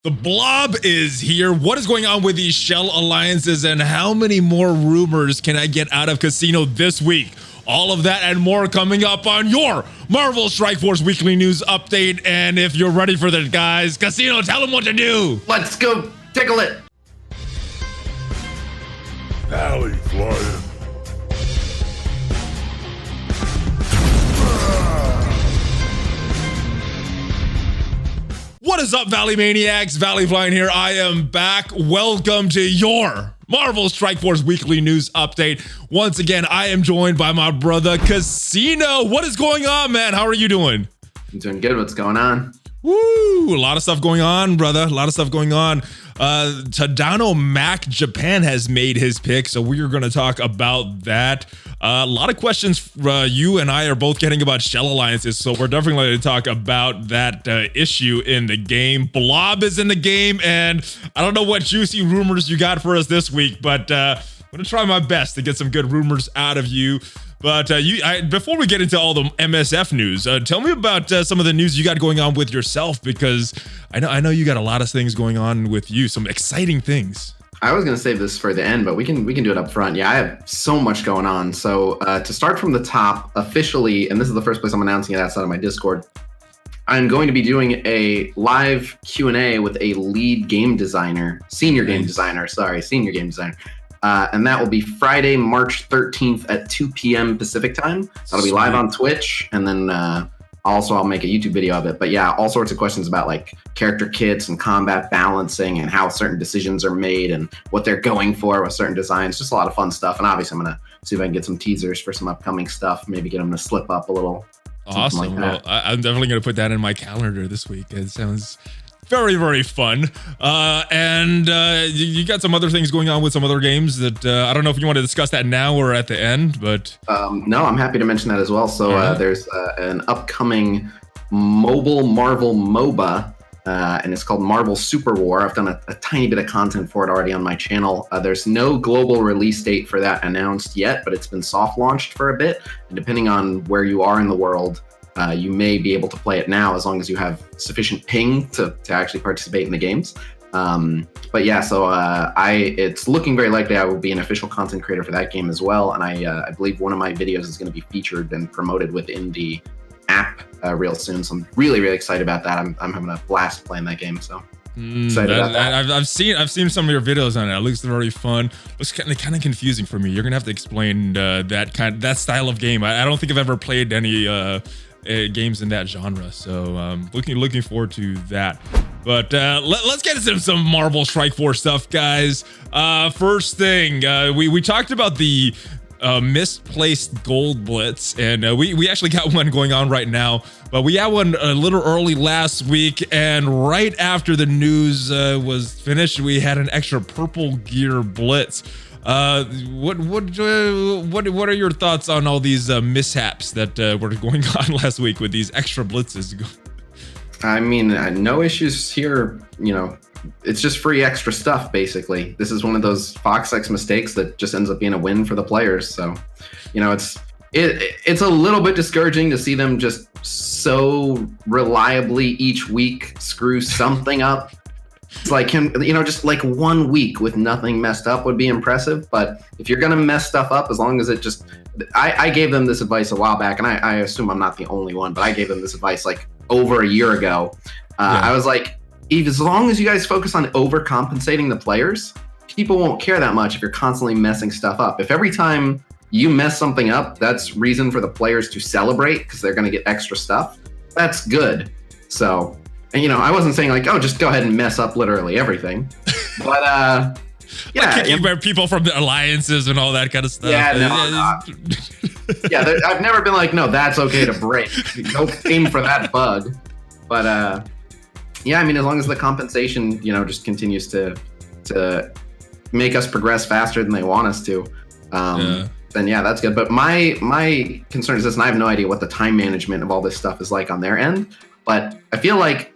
The Blob is here. What is going on with these shell alliances and how many more rumors can I get out of Khasino this week? All of that and more coming up on your Marvel Strike Force Weekly News Update. And if you're ready for this, guys, Khasino, tell them what to do. Let's go tickle it. ValleyFlyin. What is up, Valley Maniacs? ValleyFlyin here. I am back. Welcome to your Marvel Strike Force Weekly News Update. Once again, I am joined by my brother, Khasino. What is going on, man? How are you doing? I'm doing good. What's going on? Woo! A lot of stuff going on, brother. A lot of stuff going on. Tadano Mac Japan has made his pick, so we are going to talk about that. A lot of questions you and I are both getting about shell alliances, so we're definitely going to talk about that issue in the game. Blob is in the game, and I don't know what juicy rumors you got for us this week, but I'm going to try my best to get some good rumors out of you. But before we get into all the MSF news, tell me about some of the news you got going on with yourself, because I know you got a lot of things going on with you, some exciting things. I was going to save this for the end, but we can do it up front. Yeah, I have so much going on. So to start from the top, officially, and this is the first place I'm announcing it outside of my Discord, I'm going to be doing a live Q&A with a lead game designer, senior game designer. And that will be Friday, March 13th at 2 p.m. Pacific time. That'll be live on Twitch. And then also I'll make a YouTube video of it. But yeah, all sorts of questions about like character kits and combat balancing and how certain decisions are made and what they're going for with certain designs. Just a lot of fun stuff. And obviously I'm going to see if I can get some teasers for some upcoming stuff. Maybe get them to slip up a little. Awesome. Like well, I'm definitely going to put that in my calendar this week. It sounds very, very fun. And you got some other things going on with some other games that I don't know if you want to discuss that now or at the end, but no, I'm happy to mention that as well. So there's an upcoming mobile Marvel MOBA, and it's called Marvel Super War. I've done a tiny bit of content for it already on my channel. There's no global release date for that announced yet, but it's been soft launched for a bit. And depending on where you are in the world, you may be able to play it now as long as you have sufficient ping to actually participate in the games. But yeah, so it's looking very likely I will be an official content creator for that game as well. And I believe one of my videos is going to be featured and promoted within the app real soon. So I'm really, really excited about that. I'm having a blast playing that game. So excited about that. I've seen some of your videos on it. It looks very fun. It's kind of confusing for me. You're gonna have to explain that style of game. I don't think I've ever played any games in that genre, so looking forward to that. But let's get into some Marvel Strike Force stuff, guys. First thing, we talked about the misplaced gold blitz, and we actually got one going on right now, but we had one a little early last week, and right after the news was finished, we had an extra purple gear blitz. What are your thoughts on all these mishaps that were going on last week with these extra blitzes? I mean, no issues here. You know, it's just free extra stuff, basically. This is one of those FoxX mistakes that just ends up being a win for the players. So, you know, it's a little bit discouraging to see them just so reliably each week screw something up. It's like just like 1 week with nothing messed up would be impressive. But if you're going to mess stuff up, as long as it just, I gave them this advice a while back, and I assume I'm not the only one, but I gave them this advice like over a year ago. I was like, as long as you guys focus on overcompensating the players, people won't care that much if you're constantly messing stuff up. If every time you mess something up, that's reason for the players to celebrate because they're going to get extra stuff, that's good. So, and I wasn't saying like, oh, just go ahead and mess up literally everything. But yeah, like kicking people from the alliances and all that kind of stuff. Yeah, no. Yeah, I've never been like, no, that's okay to break. Don't aim for that bug. But yeah, I mean, as long as the compensation, just continues to make us progress faster than they want us to, then yeah, that's good. But my concern is this, and I have no idea what the time management of all this stuff is like on their end. But I feel like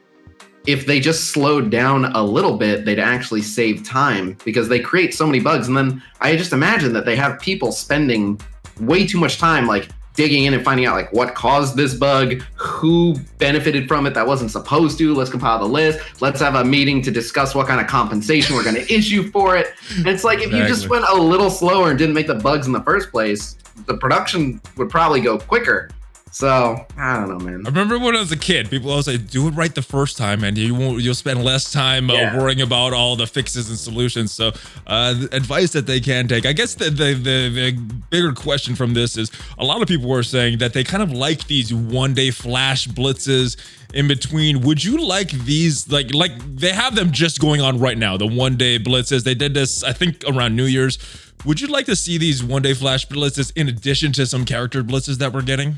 if they just slowed down a little bit, they'd actually save time because they create so many bugs. And then I just imagine that they have people spending way too much time like digging in and finding out like what caused this bug, who benefited from it that wasn't supposed to. Let's compile the list. Let's have a meeting to discuss what kind of compensation we're going to issue for it. And it's like, if you just went a little slower and didn't make the bugs in the first place, the production would probably go quicker. So I don't know, man. I remember when I was a kid, people always say, "Do it right the first time, and you'll spend less time worrying about all the fixes and solutions." So, the advice that they can take. I guess the bigger question from this is, a lot of people were saying that they kind of like these one-day flash blitzes in between. Would you like these, like they have them just going on right now, the one-day blitzes? They did this, I think, around New Year's. Would you like to see these one-day flash blitzes in addition to some character blitzes that we're getting?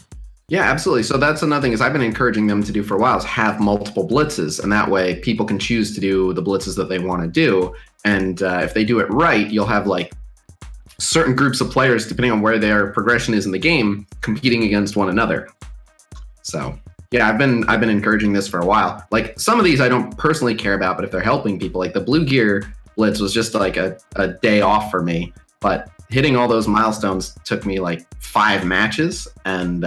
Yeah, absolutely. So that's another thing is I've been encouraging them to do for a while is have multiple blitzes. And that way people can choose to do the blitzes that they want to do. And if they do it right, you'll have like certain groups of players, depending on where their progression is in the game, competing against one another. So yeah, I've been encouraging this for a while. Like some of these I don't personally care about, but if they're helping people, like the blue gear blitz was just like a day off for me. But hitting all those milestones took me like 5 matches, and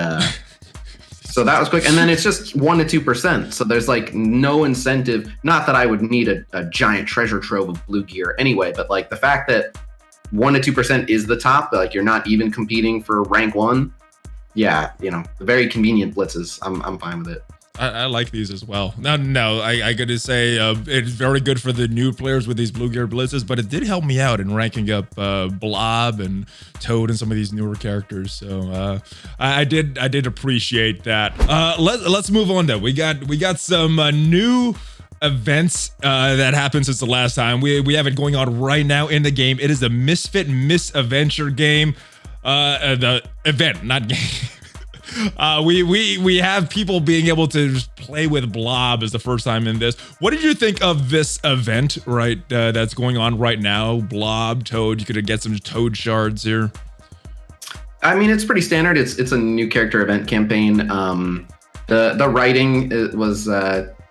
so that was quick. And then it's just 1% to 2%. So there's like no incentive. Not that I would need a giant treasure trove of blue gear anyway, but like the fact that 1% to 2% is the top, like you're not even competing for rank 1. Yeah, you know, very convenient blitzes. I'm fine with it. I like these as well. No, I got to say it's very good for the new players with these blue gear blitzes, but it did help me out in ranking up Blob and Toad and some of these newer characters. So I did appreciate that. Let's move on though. We got some new events that happened since the last time. We have it going on right now in the game. It is the Misfit Misadventure game. The event, not game. We have people being able to just play with Blob as the first time in this. What did you think of this event, right? That's going on right now. Blob, Toad. You could get some Toad shards here. I mean, it's pretty standard. It's a new character event campaign. The writing was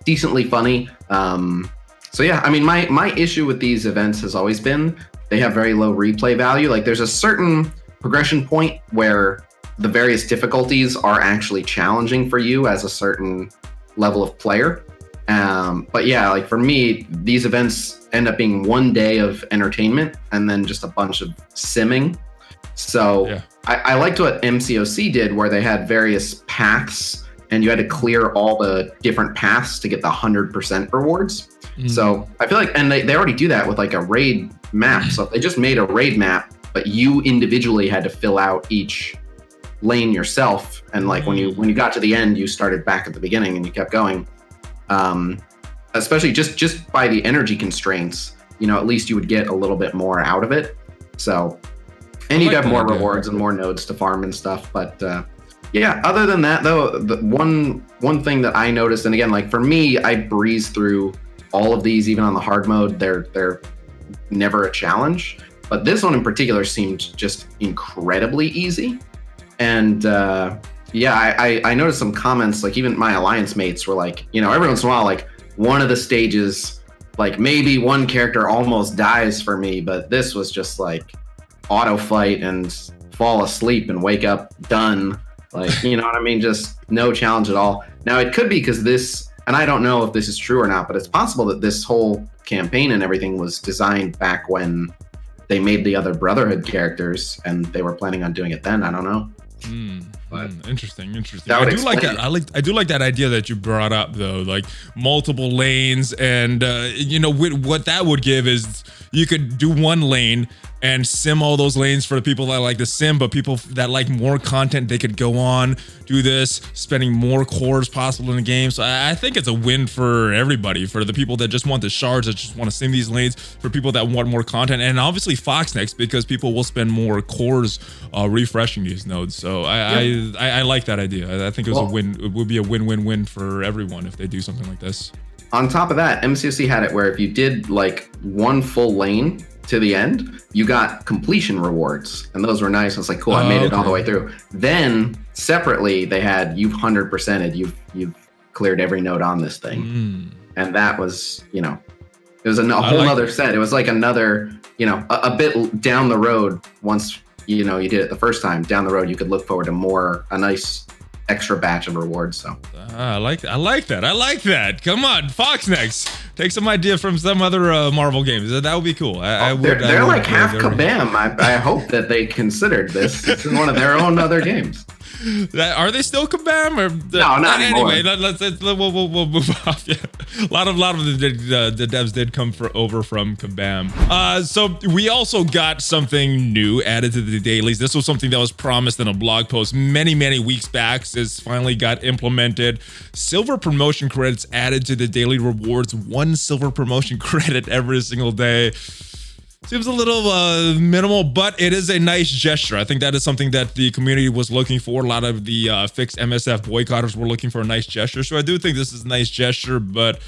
decently funny. So yeah, I mean, my issue with these events has always been they have very low replay value. Like there's a certain progression point where the various difficulties are actually challenging for you as a certain level of player. But yeah, like for me, these events end up being 1 day of entertainment and then just a bunch of simming. So yeah. I liked what MCOC did where they had various paths and you had to clear all the different paths to get the 100% rewards. Mm-hmm. So I feel like, and they already do that with like a raid map. So if they just made a raid map, but you individually had to fill out each lane yourself, and like when you got to the end, you started back at the beginning and you kept going. Especially just by the energy constraints, you know, at least you would get a little bit more out of it. So, and you'd have more rewards and more nodes to farm and stuff. But yeah, other than that though, the one thing that I noticed, and again, like for me, I breeze through all of these, even on the hard mode. They're never a challenge, but this one in particular seemed just incredibly easy. And yeah, I noticed some comments, like even my alliance mates were like, you know, every once in a while, like one of the stages, like maybe one character almost dies for me, but this was just like auto fight and fall asleep and wake up done. Like, you know what I mean? Just no challenge at all. Now it could be because this, and I don't know if this is true or not, but it's possible that this whole campaign and everything was designed back when they made the other Brotherhood characters and they were planning on doing it then. I don't know. Interesting. I do like that. I do like that idea that you brought up though, like multiple lanes, and you know what that would give is you could do one lane and sim all those lanes for the people that like the sim, but people that like more content, they could go on, do this, spending more cores possible in the game. So I think it's a win for everybody, for the people that just want the shards, that just want to sim these lanes, for people that want more content, and obviously Fox next, because people will spend more cores refreshing these nodes. So I like that idea. I think it was a win. It would be a win-win-win for everyone if they do something like this. On top of that, MCOC had it where if you did like one full lane to the end, you got completion rewards, and those were nice. I was like, cool, I made it all the way through. Then separately, they had you've 100%ed, you've cleared every node on this thing, and that was, you know, it was a whole other set. It was like another, you know, a bit down the road once you did it the first time, down the road you could look forward to a nice extra batch of rewards. So I like that. Come on, Fox next. Take some idea from some other Marvel games. That would be cool. They're like half kabam. I hope that they considered this. It's in one of their own other games. Are they still kabam? Or no, not anymore. Anyway, we'll move off. Yeah. A lot of the devs did come over from kabam. So we also got something new added to the dailies. This was something that was promised in a blog post many weeks back. This finally got implemented. Silver promotion credits added to the daily rewards. 1 silver promotion credit every single day. Seems a little minimal, but it is a nice gesture. I think that is something that the community was looking for. A lot of the fixed MSF boycotters were looking for a nice gesture. So I do think this is a nice gesture, but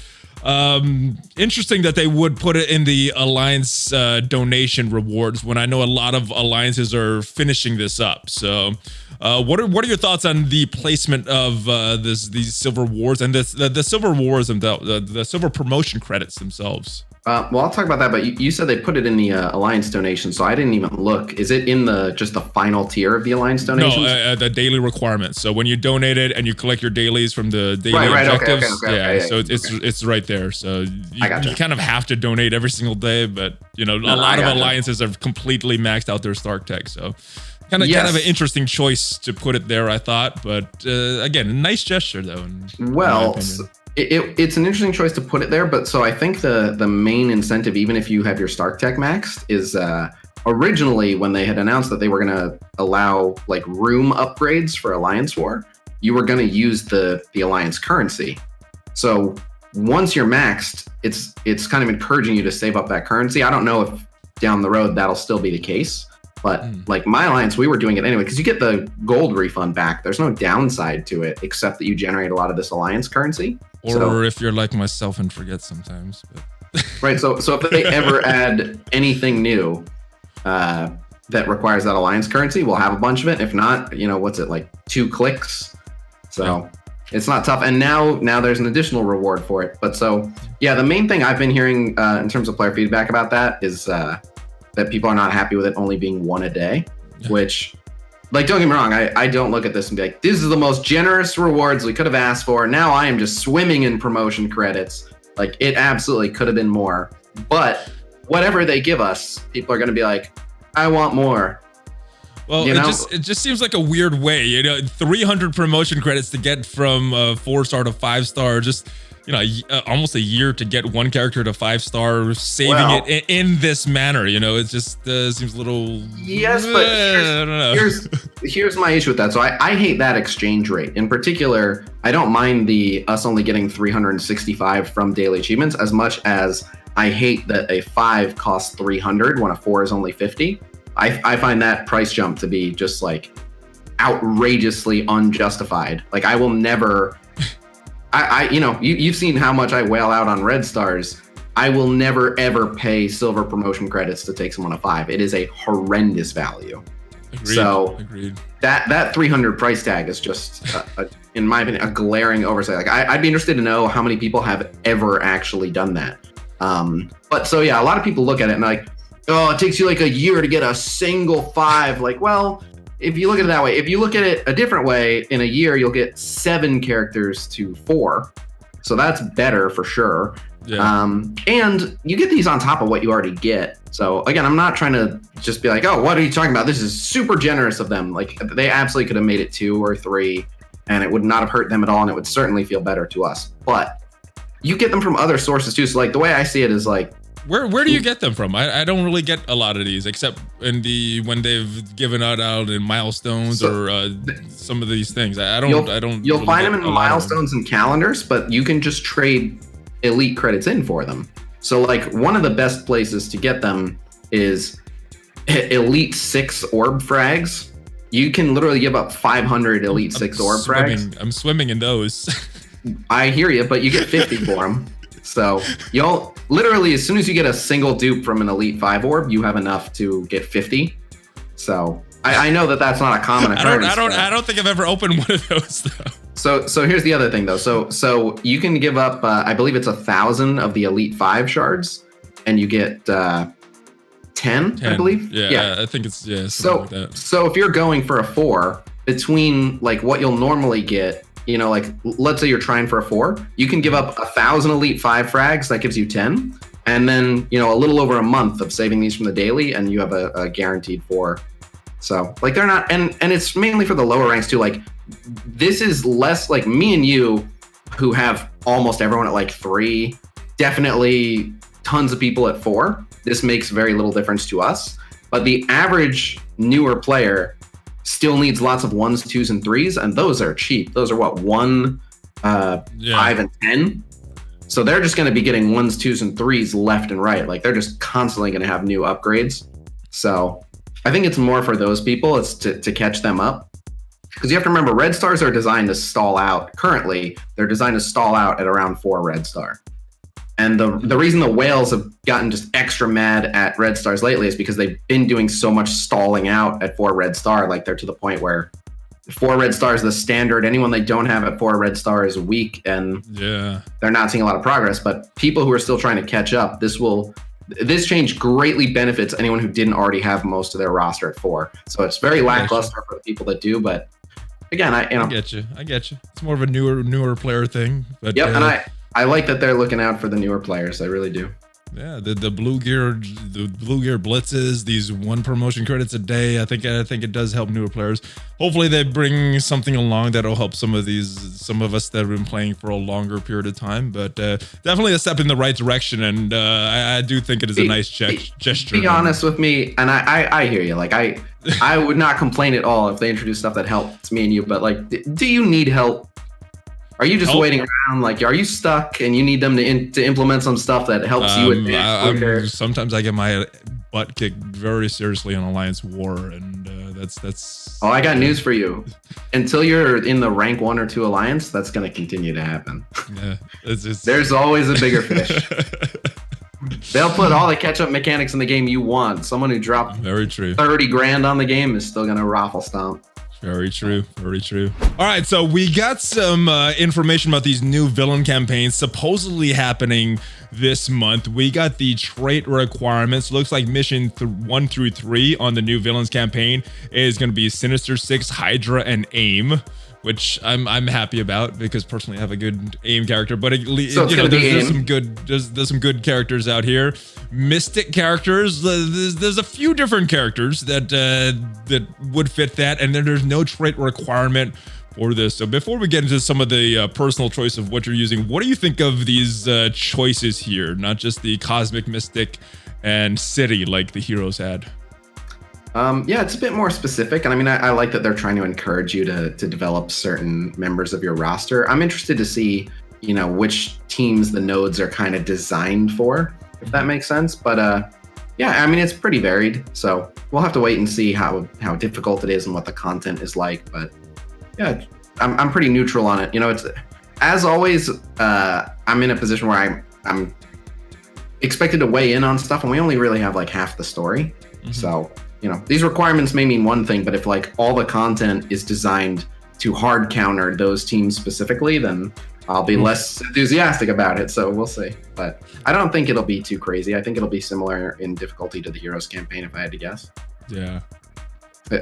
interesting that they would put it in the Alliance donation rewards when I know a lot of alliances are finishing this up. So what are your thoughts on the placement of these silver rewards and the silver rewards and the silver promotion credits themselves? Well, I'll talk about that, but you said they put it in the Alliance donation, so I didn't even look. Is it in just the final tier of the Alliance donations? No, the daily requirements. So when you donate it and you collect your dailies from the daily objectives, so it's right there. So you kind of have to donate every single day, but a lot of alliances have completely maxed out their Stark tech. So kind of an interesting choice to put it there, I thought. But again, a nice gesture though. Well. It's an interesting choice to put it there, but so I think the main incentive, even if you have your Stark Tech maxed, is originally when they had announced that they were going to allow like room upgrades for Alliance War, you were going to use the Alliance currency. So once you're maxed, it's kind of encouraging you to save up that currency. I don't know if down the road that'll still be the case, but like my Alliance, we were doing it anyway because you get the gold refund back. There's no downside to it except that you generate a lot of this Alliance currency. Or if you're like myself and forget sometimes. But. Right. So if they ever add anything new that requires that Alliance currency, we'll have a bunch of it. If not, what's it like 2 clicks? So it's not tough. And now there's an additional reward for it. But so, yeah, the main thing I've been hearing in terms of player feedback about that is that people are not happy with it only being 1 a day, which... Like, don't get me wrong, I don't look at this and be like, this is the most generous rewards we could have asked for. Now I am just swimming in promotion credits. Like, it absolutely could have been more. But whatever they give us, people are going to be like, I want more. Well, it just seems like a weird way, 300 promotion credits to get from 4-star to 5-star, just... almost a year to get 1 character to 5-star, saving it in this manner. It just seems a little. Yes, but I don't know. Here's my issue with that. So I hate that exchange rate. In particular, I don't mind us only getting 365 from daily achievements as much as I hate that a 5 costs 300 when a 4 is only 50. I find that price jump to be just like outrageously unjustified. Like I will never. You've seen how much I wail out on red stars. I will never ever pay silver promotion credits to take someone a 5. It is a horrendous value. Agreed. That 300 price tag is just, in my opinion, a glaring oversight. Like I'd be interested to know how many people have ever actually done that. But so yeah, a lot of people look at it and like, oh, it takes you like a year to get a single 5. Like, well. If you look at it that way, if you look at it a different way, in a year, you'll get 7 characters to 4. So that's better for sure. Yeah. And you get these on top of what you already get. So again, I'm not trying to just be like, oh, what are you talking about? This is super generous of them. Like they absolutely could have made it 2 or 3 and it would not have hurt them at all. And it would certainly feel better to us. But you get them from other sources too. So like the way I see it is like, Where do you get them from? I don't really get a lot of these except when they've given out in milestones or some of these things. You'll really find them in milestones and calendars, but you can just trade elite credits in for them. So like one of the best places to get them is elite 6 orb frags. You can literally give up 500 elite 6 orb frags. I'm swimming in those. I hear you, but you get 50 for them. So you'll literally, as soon as you get a single dupe from an elite 5 orb, you have enough to get 50. So I know that's not a common occurrence. I don't think I've ever opened one of those though. So here's the other thing though. So you can give up, I believe it's 1,000 of the elite 5 shards, and you get 10, I believe. Yeah, I think it's So like that. so if you're going for a 4, between like what you'll normally get, you know, like let's say you're trying for a 4, you can give up 1,000 elite 5 frags, that gives you 10, and then, you know, a little over a month of saving these from the daily, and you have a guaranteed 4. So like they're not, and it's mainly for the lower ranks too. Like this is less like me and you, who have almost everyone at like 3, definitely tons of people at 4. This makes very little difference to us, but the average newer player still needs lots of 1s, 2s, and 3s, and those are cheap. Those are what, 1, 5, and 10. So they're just going to be getting 1s, 2s, and 3s left and right. Like they're just constantly going to have new upgrades. So I think it's more for those people. It's to catch them up. Because you have to remember, red stars are designed to stall out. Currently, they're designed to stall out at around 4 red star. And the reason the whales have gotten just extra mad at red stars lately is because they've been doing so much stalling out at 4 red star. Like they're to the point where 4 red star is the standard. Anyone they don't have at 4 red star is weak, and they're not seeing a lot of progress. But people who are still trying to catch up, this change greatly benefits anyone who didn't already have most of their roster at 4. So it's very lackluster for the people that do, but again, I get you. It's more of a newer player thing. But and I like that they're looking out for the newer players. I really do. Yeah, the blue gear blitzes, these 1 promotion credits a day. I think it does help newer players. Hopefully they bring something along that'll help some of us that have been playing for a longer period of time. But definitely a step in the right direction, and I do think it is a nice gesture. Be honest with me, and I hear you. Like I would not complain at all if they introduce stuff that helps me and you. But like, do you need help? Are you just waiting around? Like, are you stuck and you need them to implement some stuff that helps you advance? Sometimes I get my butt kicked very seriously on Alliance War, and that's. Oh, I got news for you. Until you're in the rank 1 or 2 Alliance, that's going to continue to happen. Yeah, there's always a bigger fish. They'll put all the catch-up mechanics in the game you want. Someone who dropped 30 grand on the game is still going to raffle stomp. Very true. All right, so we got some information about these new villain campaigns supposedly happening this month. We got the trait requirements. Looks like mission 1 through 3 on the new villains campaign is going to be Sinister 6, Hydra, and AIM, which I'm happy about because personally I have a good AIM character. But there's some good characters out here. Mystic characters. There's a few different characters that would fit that, and then there's no trait requirement for this. So before we get into some of the personal choice of what you're using, what do you think of these choices here? Not just the Cosmic Mystic and City like the heroes had. Yeah, it's a bit more specific. And I mean, I like that they're trying to encourage you to develop certain members of your roster. I'm interested to see, you know, which teams the nodes are kind of designed for, if that makes sense. But yeah, I mean, it's pretty varied. So we'll have to wait and see how difficult it is and what the content is like. But yeah, I'm pretty neutral on it. You know, it's, as always, I'm in a position where I'm expected to weigh in on stuff, and we only really have like half the story. So, you know, these requirements may mean one thing, but if like all the content is designed to hard counter those teams specifically, then I'll be less enthusiastic about it. So we'll see. But I don't think it'll be too crazy. I think it'll be similar in difficulty to the Heroes campaign, if I had to guess. Yeah.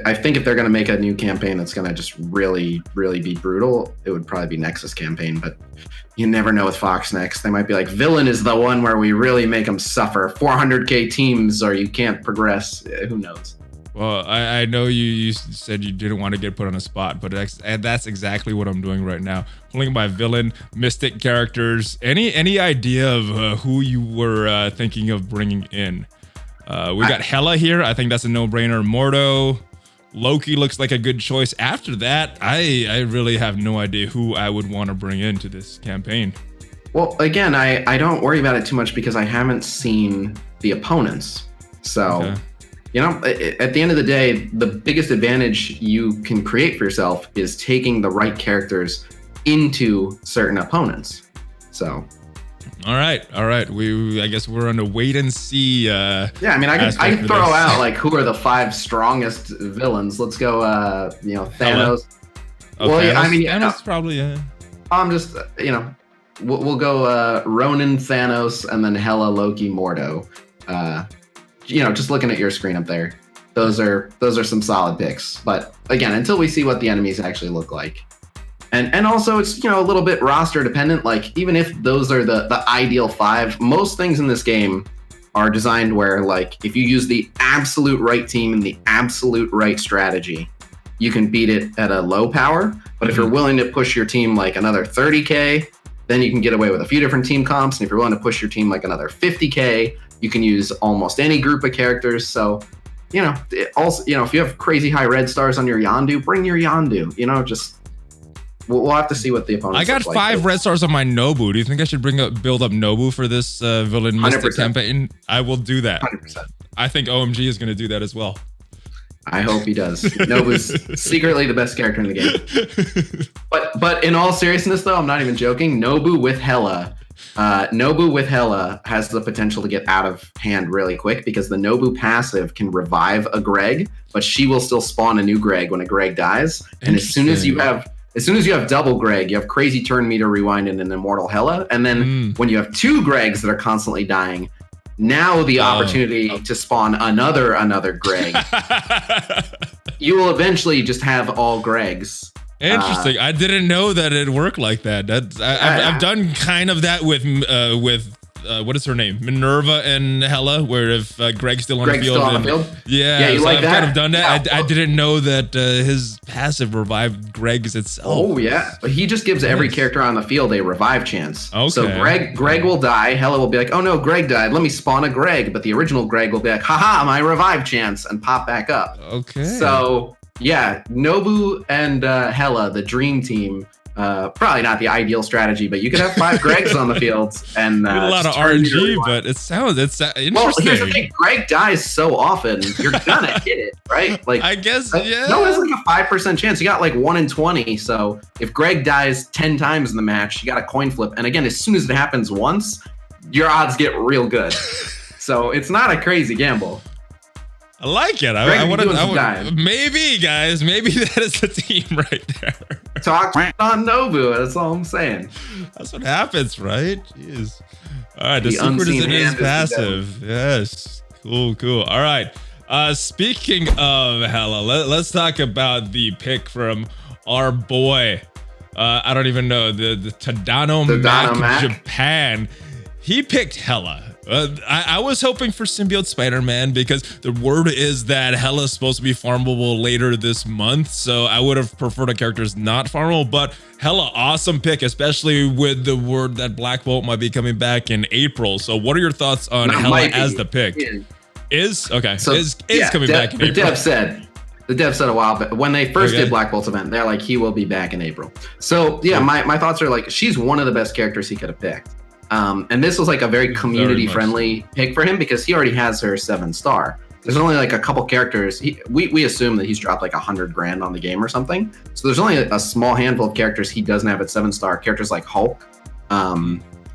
I think if they're going to make a new campaign that's going to just really, really be brutal, it would probably be Nexus campaign. But you never know with Fox Next. They might be like, villain is the one where we really make them suffer. 400k teams or you can't progress. Who knows? Well, I know you said you didn't want to get put on a spot, but that's exactly what I'm doing right now. Pulling my villain, mystic characters. Any idea of who you were thinking of bringing in? We got Hela here. I think that's a no-brainer. Mordo. Loki looks like a good choice. After that, I really have no idea who I would want to bring into this campaign. Well, again, I don't worry about it too much because I haven't seen the opponents. So, you know, at the end of the day, the biggest advantage you can create for yourself is taking the right characters into certain opponents. So... All right. I guess we're on a wait and see. Yeah, I mean, I can throw out like who are the 5 strongest villains. Let's go. You know, Thanos. Well, Thanos? Yeah, I mean, Thanos probably. Yeah. I'm just, you know, we'll go Ronan, Thanos, and then Hela, Loki, Mordo. just looking at your screen up there, those are some solid picks. But again, until we see what the enemies actually look like. And also it's, a little bit roster dependent. Like even if those are the ideal 5, most things in this game are designed where like if you use the absolute right team and the absolute right strategy, you can beat it at a low power. But if you're willing to push your team like another 30K, then you can get away with a few different team comps. And if you're willing to push your team like another 50K, you can use almost any group of characters. So, also, if you have crazy high red stars on your Yondu, bring your Yondu, we'll have to see what the opponents I got look 5 like. red stars on my Nobu. Do you think I should build up Nobu for this villain mystic 100%. campaign? I will do that. 100%. I think OMG is going to do that as well. I hope he does. Nobu's secretly the best character in the game. But in all seriousness, though, I'm not even joking. Nobu with Hela has the potential to get out of hand really quick because the Nobu passive can revive a Greg, but she will still spawn a new Greg when a Greg dies. And as soon as you have double Greg, you have crazy turn meter rewind and an immortal Hela. And then when you have 2 Gregs that are constantly dying, now the opportunity to spawn another Greg. You will eventually just have all Gregs. Interesting. I didn't know that it worked like that. I've done kind of that with what is her name? Minerva and Hela, where if Greg's still on the field. Yeah, you so like I've that? kind of done that. Yeah. I didn't know that his passive revived Greg's itself. Oh yeah, but he just gives every character on the field a revive chance. Okay. So Greg will die. Hela will be like, oh no, Greg died. Let me spawn a Greg. But the original Greg will be like, haha, my revive chance, and pop back up. Okay. So yeah, Nobu and Hela, the dream team. Probably not the ideal strategy, but you could have 5 Gregs on the field and a lot of RNG, but it's interesting. Well, here's the thing: Greg dies so often, you're gonna hit it, right? Like I guess, yeah. No, it's like a 5% chance. You got like 1 in 20. So if Greg dies 10 times in the match, you got a coin flip. And again, as soon as it happens once, your odds get real good. So it's not a crazy gamble. I like it. I would maybe, guys, maybe that is the team right there. Talk on Nobu. That's all I'm saying. That's what happens, right? Jeez. All right, the secret is in his passive. Yes. Cool. All right. Speaking of Hela, let's talk about the pick from our boy. I don't even know the Tadano Mac Japan. He picked Hela. I was hoping for Symbiote Spider-Man because the word is that Hela's supposed to be farmable later this month. So I would have preferred a character's not farmable, but Hela, awesome pick, especially with the word that Black Bolt might be coming back in April. So what are your thoughts on Hela as the pick? Is okay. So is coming back in April. The dev said a while, but when they first did Black Bolt's event, they're like, he will be back in April. So yeah, my thoughts are like, she's one of the best characters he could have picked. And this was like a very community-friendly pick for him because he already has her 7-star. There's only like a couple characters. We assume that he's dropped like $100,000 on the game or something. So there's only a small handful of characters he doesn't have at 7-star. Characters like Hulk.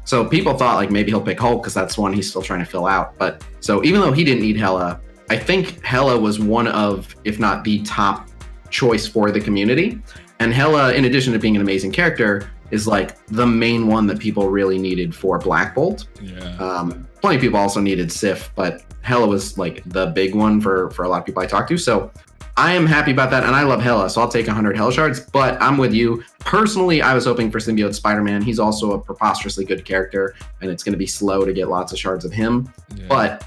So people thought like maybe he'll pick Hulk because that's one he's still trying to fill out. But so even though he didn't need Hela, I think Hela was one of, if not the top choice for the community. And Hela, in addition to being an amazing character, is like the main one that people really needed for Black Bolt. Yeah. Plenty of people also needed Sif, but Hela was like the big one for a lot of people I talked to. So I am happy about that, and I love Hela, so I'll take 100 Hela shards. But I'm with you. Personally, I was hoping for Symbiote Spider-Man. He's also a preposterously good character, and it's going to be slow to get lots of shards of him. Yeah. But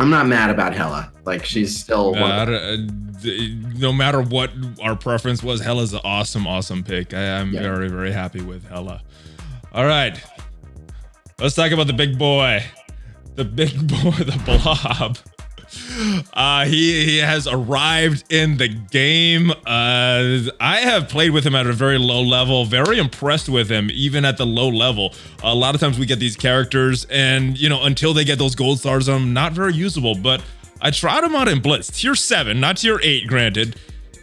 I'm not mad about Hela. Like, she's still no matter what our preference was, Hela's an awesome pick. I'm very, very happy with Hela. All right. Let's talk about the big boy. The Blob. He has arrived in the game. I have played with him at a very low level, very impressed with him, even at the low level. A lot of times we get these characters and, until they get those gold stars on them, not very usable, but I tried him out in Blitz, tier 7, not tier 8, granted.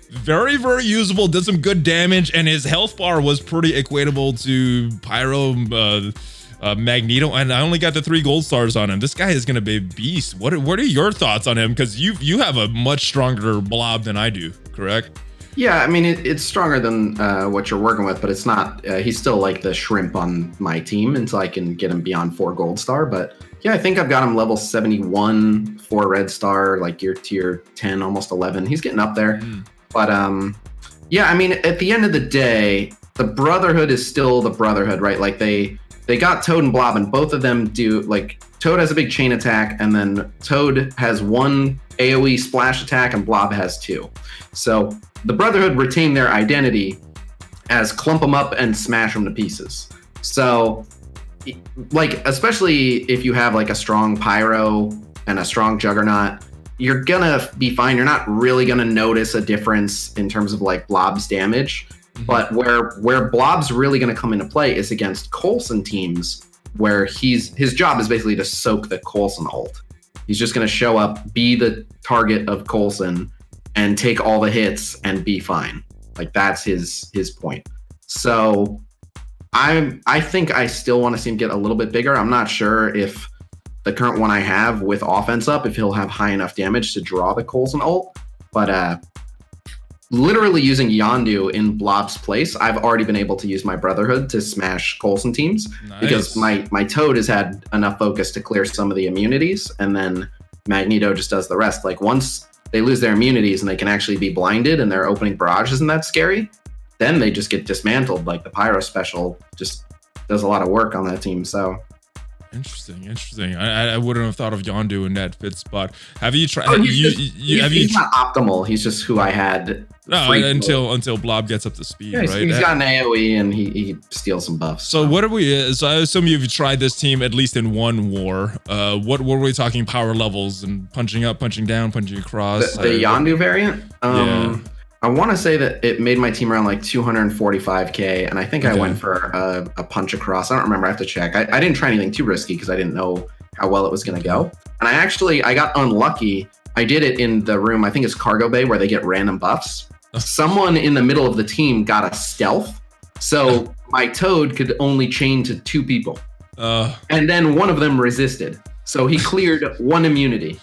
Very, very usable, did some good damage, and his health bar was pretty equatable to Pyro, Magneto, and I only got the 3 gold stars on him. This guy is gonna be a beast. What are your thoughts on him? Because you have a much stronger Blob than I do, correct? Yeah, I mean it's stronger than what you're working with, but it's not. He's still like the shrimp on my team until I can get him beyond 4 gold star. But Yeah, I think I've got him level 71 for Red Star, like tier 10, almost 11. He's getting up there. But yeah, I mean, at the end of the day, the Brotherhood is still the Brotherhood, right? Like they got Toad and Blob, and both of them do, like, Toad has a big chain attack, and then Toad has one AoE splash attack, and Blob has two. So the Brotherhood retain their identity as clump them up and smash them to pieces. So, like, especially if you have like a strong Pyro and a strong Juggernaut, you're gonna be fine. You're not really gonna notice a difference in terms of like Blob's damage. But where Blob's really gonna come into play is against Coulson teams, where his job is basically to soak the Coulson ult. He's just gonna show up, be the target of Coulson, and take all the hits and be fine. Like, that's his point. So I think I still want to see him get a little bit bigger. I'm not sure if the current one I have with offense up, if he'll have high enough damage to draw the Coulson ult. But literally using Yondu in Blob's place, I've already been able to use my Brotherhood to smash Coulson teams. Nice. Because my Toad has had enough focus to clear some of the immunities, and then Magneto just does the rest. Like, once they lose their immunities and they can actually be blinded and their opening barrage isn't that scary, then they just get dismantled. Like, the Pyro special just does a lot of work on that team. So interesting. I wouldn't have thought of Yondu in that fit spot. Have you tried? Oh, he's not optimal. He's just who I had. No, until Blob gets up to speed, yeah, right? He's got an AoE and he steals some buffs. So what are we? So I assume you've tried this team at least in one war. What were we talking power levels and punching up, punching down, punching across? The Yondu variant. Yeah. I want to say that it made my team around like 245k, and I think I went for a punch across. I don't remember. I have to check. I didn't try anything too risky because I didn't know how well it was going to go. And I got unlucky. I did it in the room, I think it's Cargo Bay, where they get random buffs. Someone in the middle of the team got a stealth, so my Toad could only chain to 2 people. And then one of them resisted. So he cleared 1 immunity.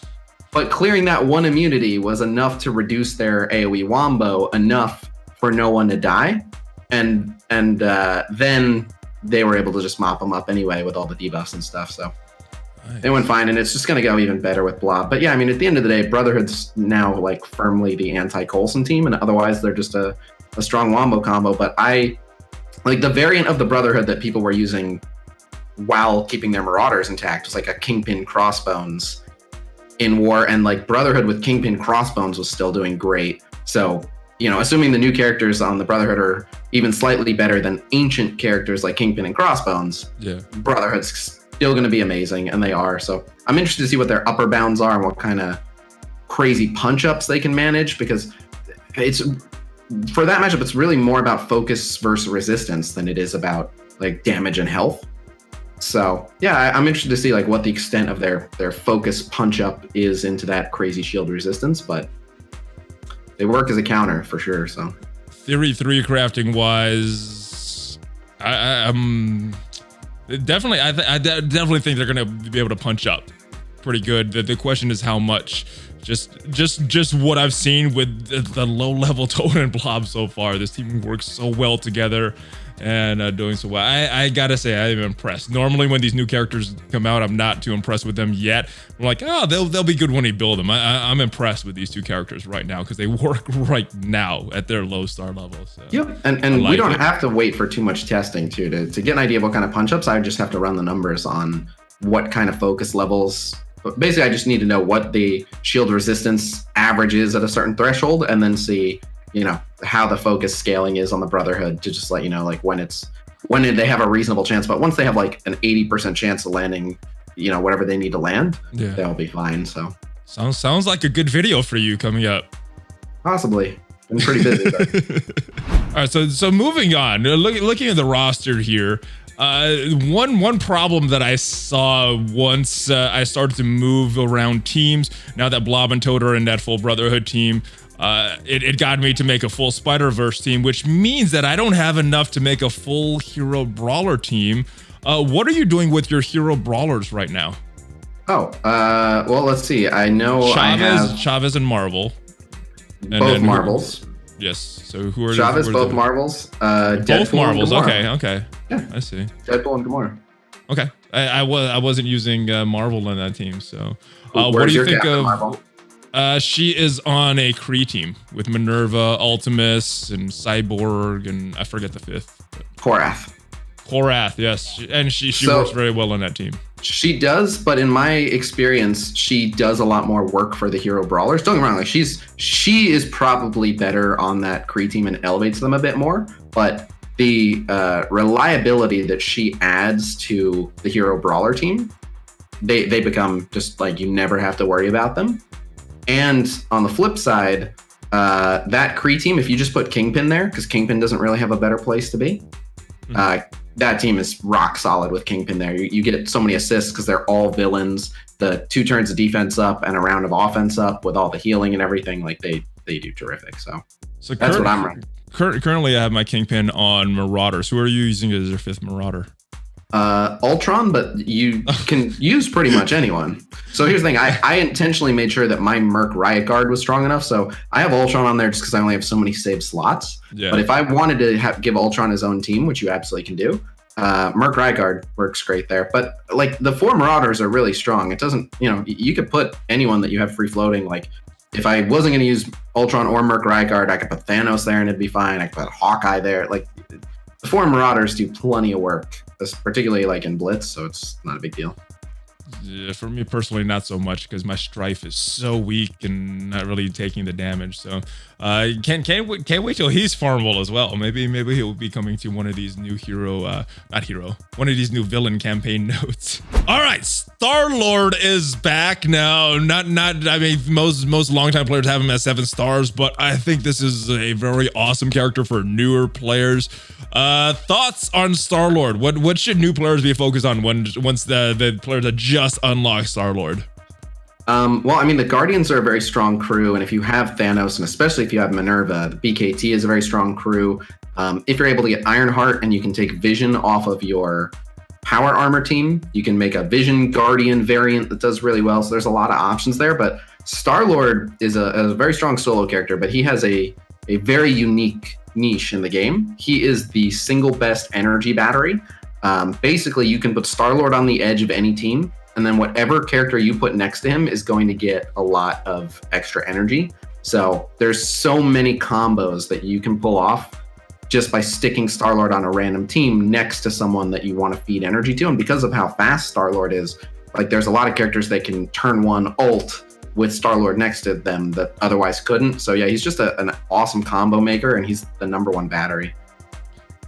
But clearing that 1 immunity was enough to reduce their AoE wombo enough for no one to die. And then they were able to just mop them up anyway with all the debuffs and stuff. So nice. They went fine, and it's just going to go even better with Blob. But yeah, I mean, at the end of the day, Brotherhood's now like firmly the anti-Coulson team, and otherwise they're just a strong wombo combo. But I like the variant of the Brotherhood that people were using while keeping their Marauders intact was like a Kingpin Crossbones in war, and like Brotherhood with Kingpin Crossbones was still doing great. So, you know, assuming the new characters on the Brotherhood are even slightly better than ancient characters like Kingpin and Crossbones, Brotherhood's still going to be amazing, and they are. So I'm interested to see what their upper bounds are and what kind of crazy punch-ups they can manage, because it's, for that matchup, it's really more about focus versus resistance than it is about like damage and health. So yeah, I'm interested to see like what the extent of their focus punch up is into that crazy shield resistance, but they work as a counter for sure. So Theory 3 crafting wise, I definitely think they're gonna be able to punch up pretty good. The question is how much. Just what I've seen with the low level Toad and Blob so far, this team works so well together and doing so well. I gotta say, I'm impressed. Normally when these new characters come out, I'm not too impressed with them yet. I'm like, oh, they'll be good when you build them. I'm impressed with these 2 characters right now because they work right now at their low star level. So yep, and like we don't have to wait for too much testing to get an idea of what kind of punch ups. I just have to run the numbers on what kind of focus levels. But basically, I just need to know what the shield resistance average is at a certain threshold, and then see, you know, how the focus scaling is on the Brotherhood to just let you know, like, when they have a reasonable chance. But once they have like an 80% chance of landing, you know, whatever they need to land, they'll be fine. So sounds like a good video for you coming up. Possibly. Been pretty busy. All right, so moving on, looking at the roster here. One problem that I saw once I started to move around teams, now that Blob and Toad are in that full Brotherhood team, it got me to make a full Spider-Verse team, which means that I don't have enough to make a full Hero Brawler team. What are you doing with your Hero Brawlers right now? Oh, well, let's see. I know Chavez and Marvel. Both Marvels. Yes. So who are Chavez? Both Marvels. Both Marvels. Okay. Yeah. I see. Deadpool and Gamora. Okay. I wasn't using Marvel on that team. So, what Where's do you your think Captain of? Marvel? She is on a Kree team with Minerva, Ultimus, and Cyborg, and I forget the fifth. Korath. Korath, yes, and she So- works very well on that team. She does, but in my experience, she does a lot more work for the Hero Brawlers. Don't get me wrong, like she is probably better on that Kree team and elevates them a bit more, but the reliability that she adds to the Hero Brawler team, they become just like you never have to worry about them. And on the flip side, that Kree team, if you just put Kingpin there, because Kingpin doesn't really have a better place to be, that team is rock solid with Kingpin there. You get so many assists because they're all villains. The 2 turns of defense up and a round of offense up with all the healing and everything. Like they do terrific. So that's what I'm running. Currently, I have my Kingpin on Marauders. Who are you using as your 5th Marauder? Ultron, but you can use pretty much anyone. So here's the thing. I intentionally made sure that my Merc Riot Guard was strong enough. So I have Ultron on there just because I only have so many saved slots. Yeah. But if I wanted to give Ultron his own team, which you absolutely can do, Merc Riot Guard works great there. But like the 4 Marauders are really strong. It doesn't, you could put anyone that you have free floating. Like if I wasn't going to use Ultron or Merc Riot Guard, I could put Thanos there and it'd be fine. I could put Hawkeye there. Like the 4 Marauders do plenty of work, particularly like in Blitz, so it's not a big deal. Yeah, for me personally, not so much because my Strife is so weak and not really taking the damage. So can't wait till he's farmable as well. Maybe he'll be coming to one of these new one of these new villain campaign notes. All right, Star-Lord is back now. I mean, most longtime players have him as 7 stars, but I think this is a very awesome character for newer players. Thoughts on Star-Lord? What should new players be focused on once the players that just unlock Star-Lord? Well, I mean, the Guardians are a very strong crew, and if you have Thanos, and especially if you have Minerva, the BKT is a very strong crew. If you're able to get Ironheart and you can take Vision off of your Power Armor team, you can make a Vision Guardian variant that does really well. So there's a lot of options there, but Star-Lord is a very strong solo character, but he has a very unique niche in the game. He is the single best energy battery. Basically, you can put Star-Lord on the edge of any team, and then whatever character you put next to him is going to get a lot of extra energy. So there's so many combos that you can pull off just by sticking Star-Lord on a random team next to someone that you want to feed energy to. And because of how fast Star-Lord is, like there's a lot of characters that can turn 1 ult with Star-Lord next to them that otherwise couldn't. So yeah, he's just an awesome combo maker, and he's the #1 battery.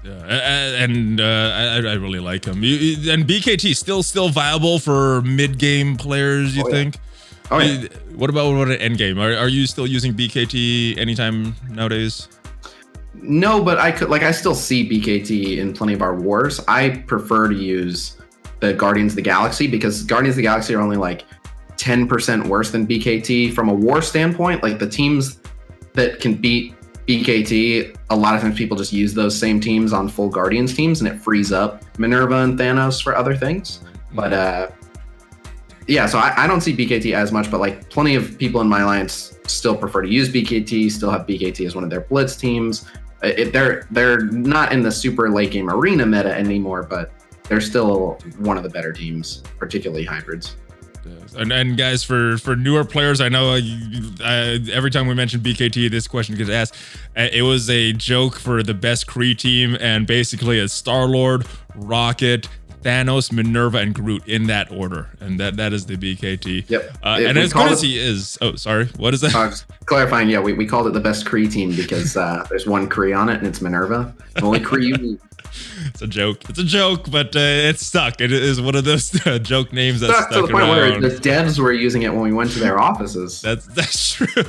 Yeah, and I really like him. And BKT still viable for mid-game players, you think? Oh yeah. What about an end game? Are you still using BKT anytime nowadays? No, but I still see BKT in plenty of our wars. I prefer to use the Guardians of the Galaxy because Guardians of the Galaxy are only like 10% worse than BKT from a war standpoint. Like the teams that can beat BKT, a lot of times people just use those same teams on full Guardians teams, and it frees up Minerva and Thanos for other things. But yeah, so I don't see BKT as much, but like plenty of people in my alliance still prefer to use BKT, still have BKT as one of their blitz teams. They're not in the super late game arena meta anymore, but they're still one of the better teams, particularly hybrids. And guys, for newer players, I know every time we mention BKT, this question gets asked. It was a joke for the best Kree team, and basically it's Star-Lord, Rocket, Thanos, Minerva, and Groot in that order, and that is the BKT. Yep. And as good as he is, oh sorry, what is that? Just clarifying, yeah, we called it the best Kree team because there's one Kree on it, and it's Minerva. The only Kree you need. It's a joke. It's a joke, but it stuck. It is one of those joke names that stuck to the point around. where the devs were using it when we went to their offices. That's true.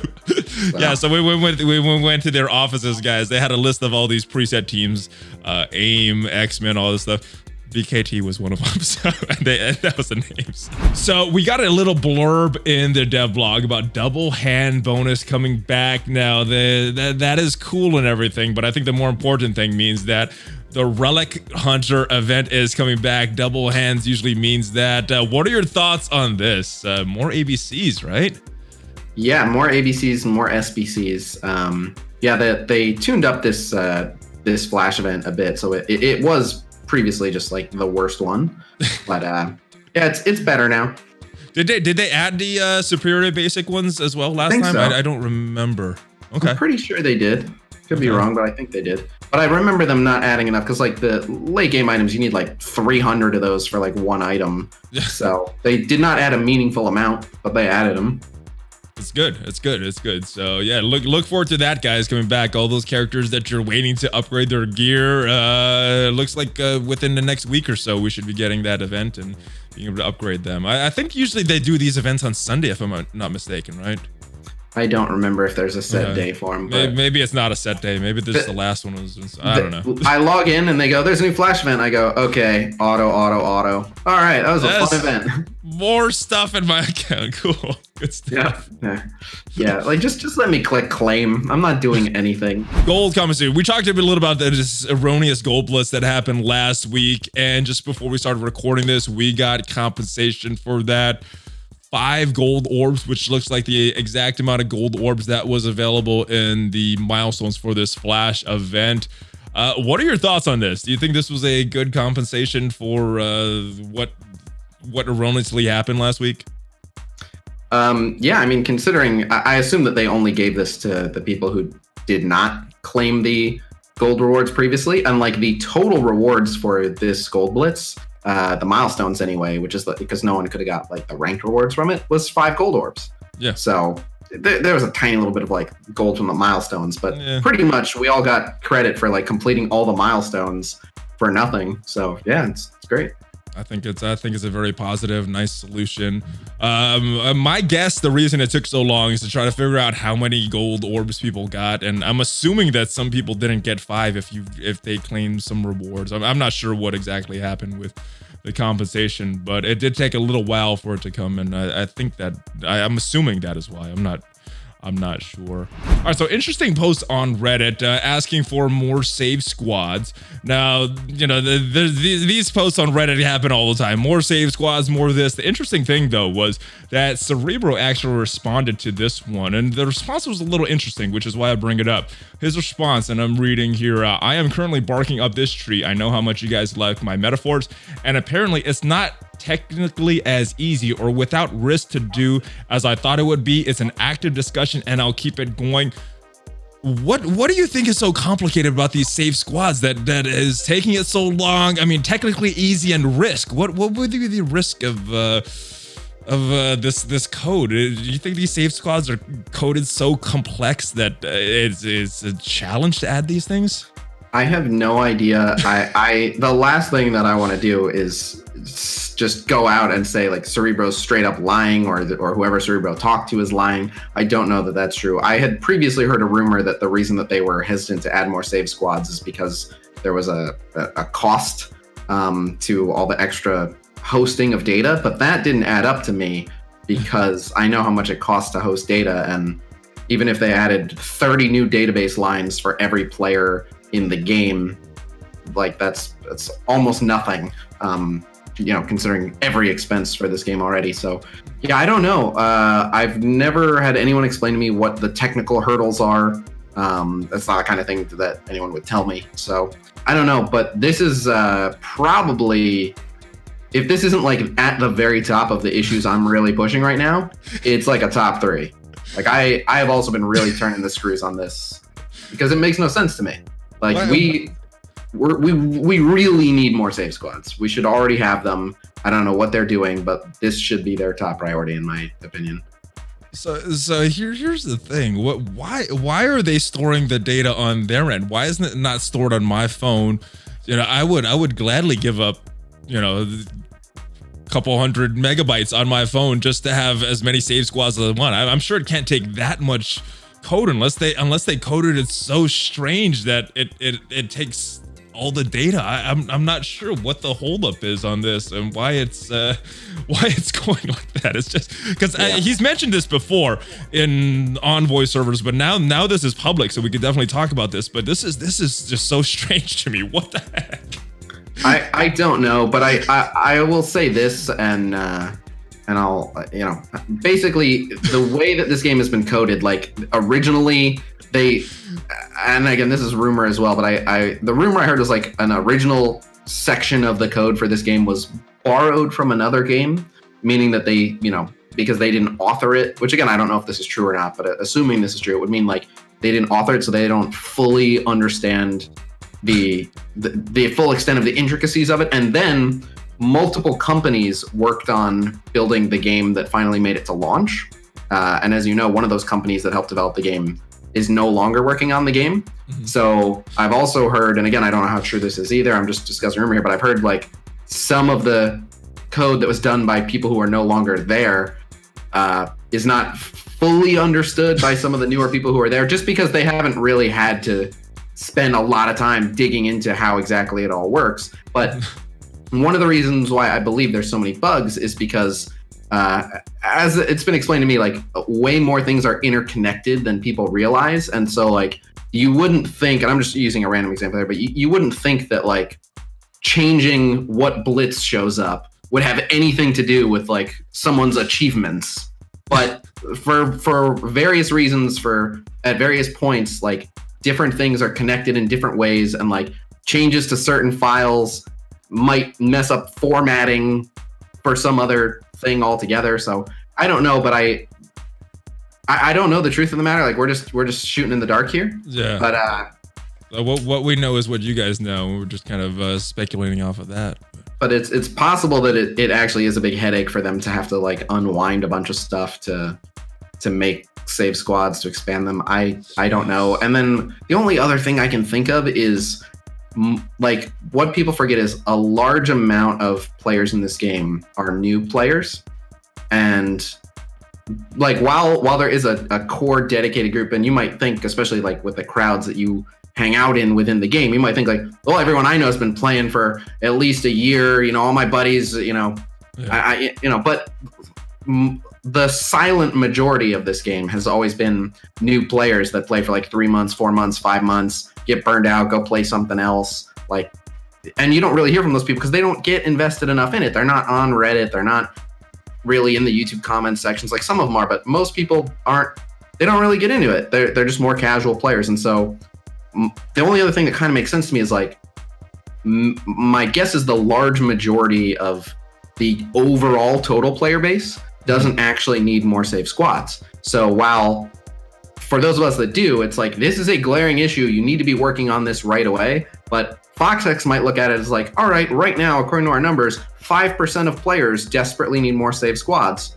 Yeah, so we went to their offices, guys. They had a list of all these preset teams, AIM, X-Men, all this stuff. BKT was one of them, so that was the names. So we got a little blurb in the dev blog about double hand bonus coming back now. That is cool and everything, but I think the more important thing means that the Relic Hunter event is coming back. Double hands usually means that. What are your thoughts on this? More ABCs, right? Yeah, more ABCs and more SBCs. Yeah, they tuned up this Flash event a bit, so it was previously just like the worst one. But yeah, it's better now. Did they add the superior basic ones as well last time? So. I don't remember. Okay. I'm pretty sure they did. Could be wrong, but I think they did. But I remember them not adding enough because like the late game items, you need like 300 of those for like one item. So they did not add a meaningful amount, but they added them. It's good. It's good. It's good. So yeah, look forward to that, guys, coming back. All those characters that you're waiting to upgrade their gear. Looks like within the next week or so, we should be getting that event and being able to upgrade them. I think usually they do these events on Sunday, if I'm not mistaken, right? I don't remember if there's a set day for them. Maybe it's not a set day. Maybe this is the last one. I don't know. I log in and they go, there's a new Flash event. I go, okay, auto. All right, that was a fun event. More stuff in my account. Cool. Good stuff. Yeah. Like just let me click claim. I'm not doing anything. Gold compensation. We talked a little about this erroneous gold blitz that happened last week. And just before we started recording this, we got compensation for that. 5 gold orbs, which looks like the exact amount of gold orbs that was available in the milestones for this Flash event. What are your thoughts on this? Do you think this was a good compensation for what erroneously happened last week? Yeah, I mean, considering I assume that they only gave this to the people who did not claim the gold rewards previously, and like the total rewards for this gold blitz, the milestones anyway, which is because no one could have got like the ranked rewards from it, was 5 gold orbs. Yeah. So there was a tiny little bit of like gold from the milestones, but pretty much we all got credit for like completing all the milestones for nothing. So yeah, it's great. I think it's a very positive, nice solution. My guess, the reason it took so long is to try to figure out how many gold orbs people got, and I'm assuming that some people didn't get 5 if they claimed some rewards. I'm not sure what exactly happened with the compensation, but it did take a little while for it to come, and I think that I'm assuming that is why. I'm not sure. All right, so interesting post on Reddit asking for more save squads. Now, you know, these posts on Reddit happen all the time. More save squads, more of this. The interesting thing, though, was that Cerebro actually responded to this one, and the response was a little interesting, which is why I bring it up. His response, and I'm reading here, I am currently barking up this tree. I know how much you guys like my metaphors, and apparently it's not technically as easy or without risk to do as I thought it would be. It's an active discussion and I'll keep it going. What do you think is so complicated about these save squads that is taking it so long? I mean, technically easy and risk. What would be the risk of this code? Do you think these save squads are coded so complex that it's a challenge to add these things? I have no idea. The last thing that I want to do is just go out and say like Cerebro's straight up lying or whoever Cerebro talked to is lying. I don't know that that's true. I had previously heard a rumor that the reason that they were hesitant to add more save squads is because there was a cost to all the extra hosting of data, but that didn't add up to me because I know how much it costs to host data, and even if they added 30 new database lines for every player in the game, like that's almost nothing, you know, considering every expense for this game already. So yeah, I don't know. I've never had anyone explain to me what the technical hurdles are. That's not the kind of thing that anyone would tell me. So I don't know, but this is probably, if this isn't like at the very top of the issues I'm really pushing right now, it's like a top 3. Like I have also been really turning the screws on this because it makes no sense to me. Like we really need more save squads. We should already have them. I don't know what they're doing, but this should be their top priority in my opinion. So here's the thing. Why are they storing the data on their end? Why isn't it not stored on my phone? You know, I would gladly give up, you know, a couple hundred megabytes on my phone just to have as many save squads as I want. I'm sure it can't take that much code unless they coded it so strange that it takes all the data. I'm not sure what the holdup is on this and why it's going like that. It's just because he's mentioned this before in Envoy servers, but now this is public, so we could definitely talk about this. But this is just so strange to me. What the heck? I don't know, but I will say this, and I'll, you know, basically the way that this game has been coded, like originally they, and again, this is rumor as well, but the rumor I heard was like an original section of the code for this game was borrowed from another game, meaning that they, because they didn't author it, which again, I don't know if this is true or not, but assuming this is true, it would mean like they didn't author it, so they don't fully understand the full extent of the intricacies of it. And then multiple companies worked on building the game that finally made it to launch. And as you know, one of those companies that helped develop the game is no longer working on the game. Mm-hmm. So I've also heard, and again, I don't know how true this is either, I'm just discussing rumor here, but I've heard like some of the code that was done by people who are no longer there is not fully understood by some of the newer people who are there, just because they haven't really had to spend a lot of time digging into how exactly it all works. But one of the reasons why I believe there's so many bugs is because as it's been explained to me, like way more things are interconnected than people realize. And so like you wouldn't think, and I'm just using a random example there, but you wouldn't think that like changing what blitz shows up would have anything to do with like someone's achievements. But for various reasons, at various points, like different things are connected in different ways, and like changes to certain files might mess up formatting for some other thing altogether. So I don't know, but I don't know the truth of the matter. Like we're just shooting in the dark here. Yeah. But what we know is what you guys know. We're just kind of speculating off of that. But it's possible that it actually is a big headache for them to have to like unwind a bunch of stuff to make save squads, to expand them. I don't know. And then the only other thing I can think of is like what people forget is a large amount of players in this game are new players. And like while there is a core dedicated group, and you might think, especially like with the crowds that you hang out in within the game, you might think like, well, everyone I know has been playing for at least a year, all my buddies, yeah. But the silent majority of this game has always been new players that play for like 3 months, 4 months, 5 months, get burned out, go play something else. Like, and you don't really hear from those people because they don't get invested enough in it. They're not on Reddit. They're not really in the YouTube comment sections. Like some of them are, but most people aren't. They don't really get into it. They're just more casual players. And so the only other thing that kind of makes sense to me is like, my guess is the large majority of the overall total player base doesn't actually need more save squads. So while for those of us that do, it's like, this is a glaring issue. You need to be working on this right away. But FoxX might look at it as like, all right now, according to our numbers, 5% of players desperately need more save squads.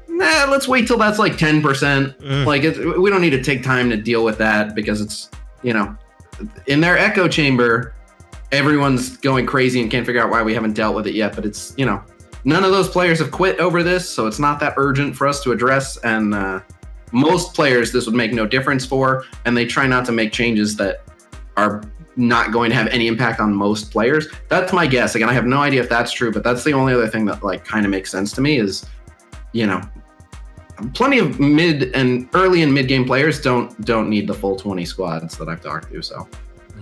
Let's wait till that's like 10%. Like we don't need to take time to deal with that because it's, in their echo chamber, everyone's going crazy and can't figure out why we haven't dealt with it yet. But it's, none of those players have quit over this, so it's not that urgent for us to address. And most players, this would make no difference for, and they try not to make changes that are not going to have any impact on most players. That's my guess. Again, I have no idea if that's true, but that's the only other thing that like kind of makes sense to me is, plenty of early and mid game players don't need the full 20 squads that I've talked to. So,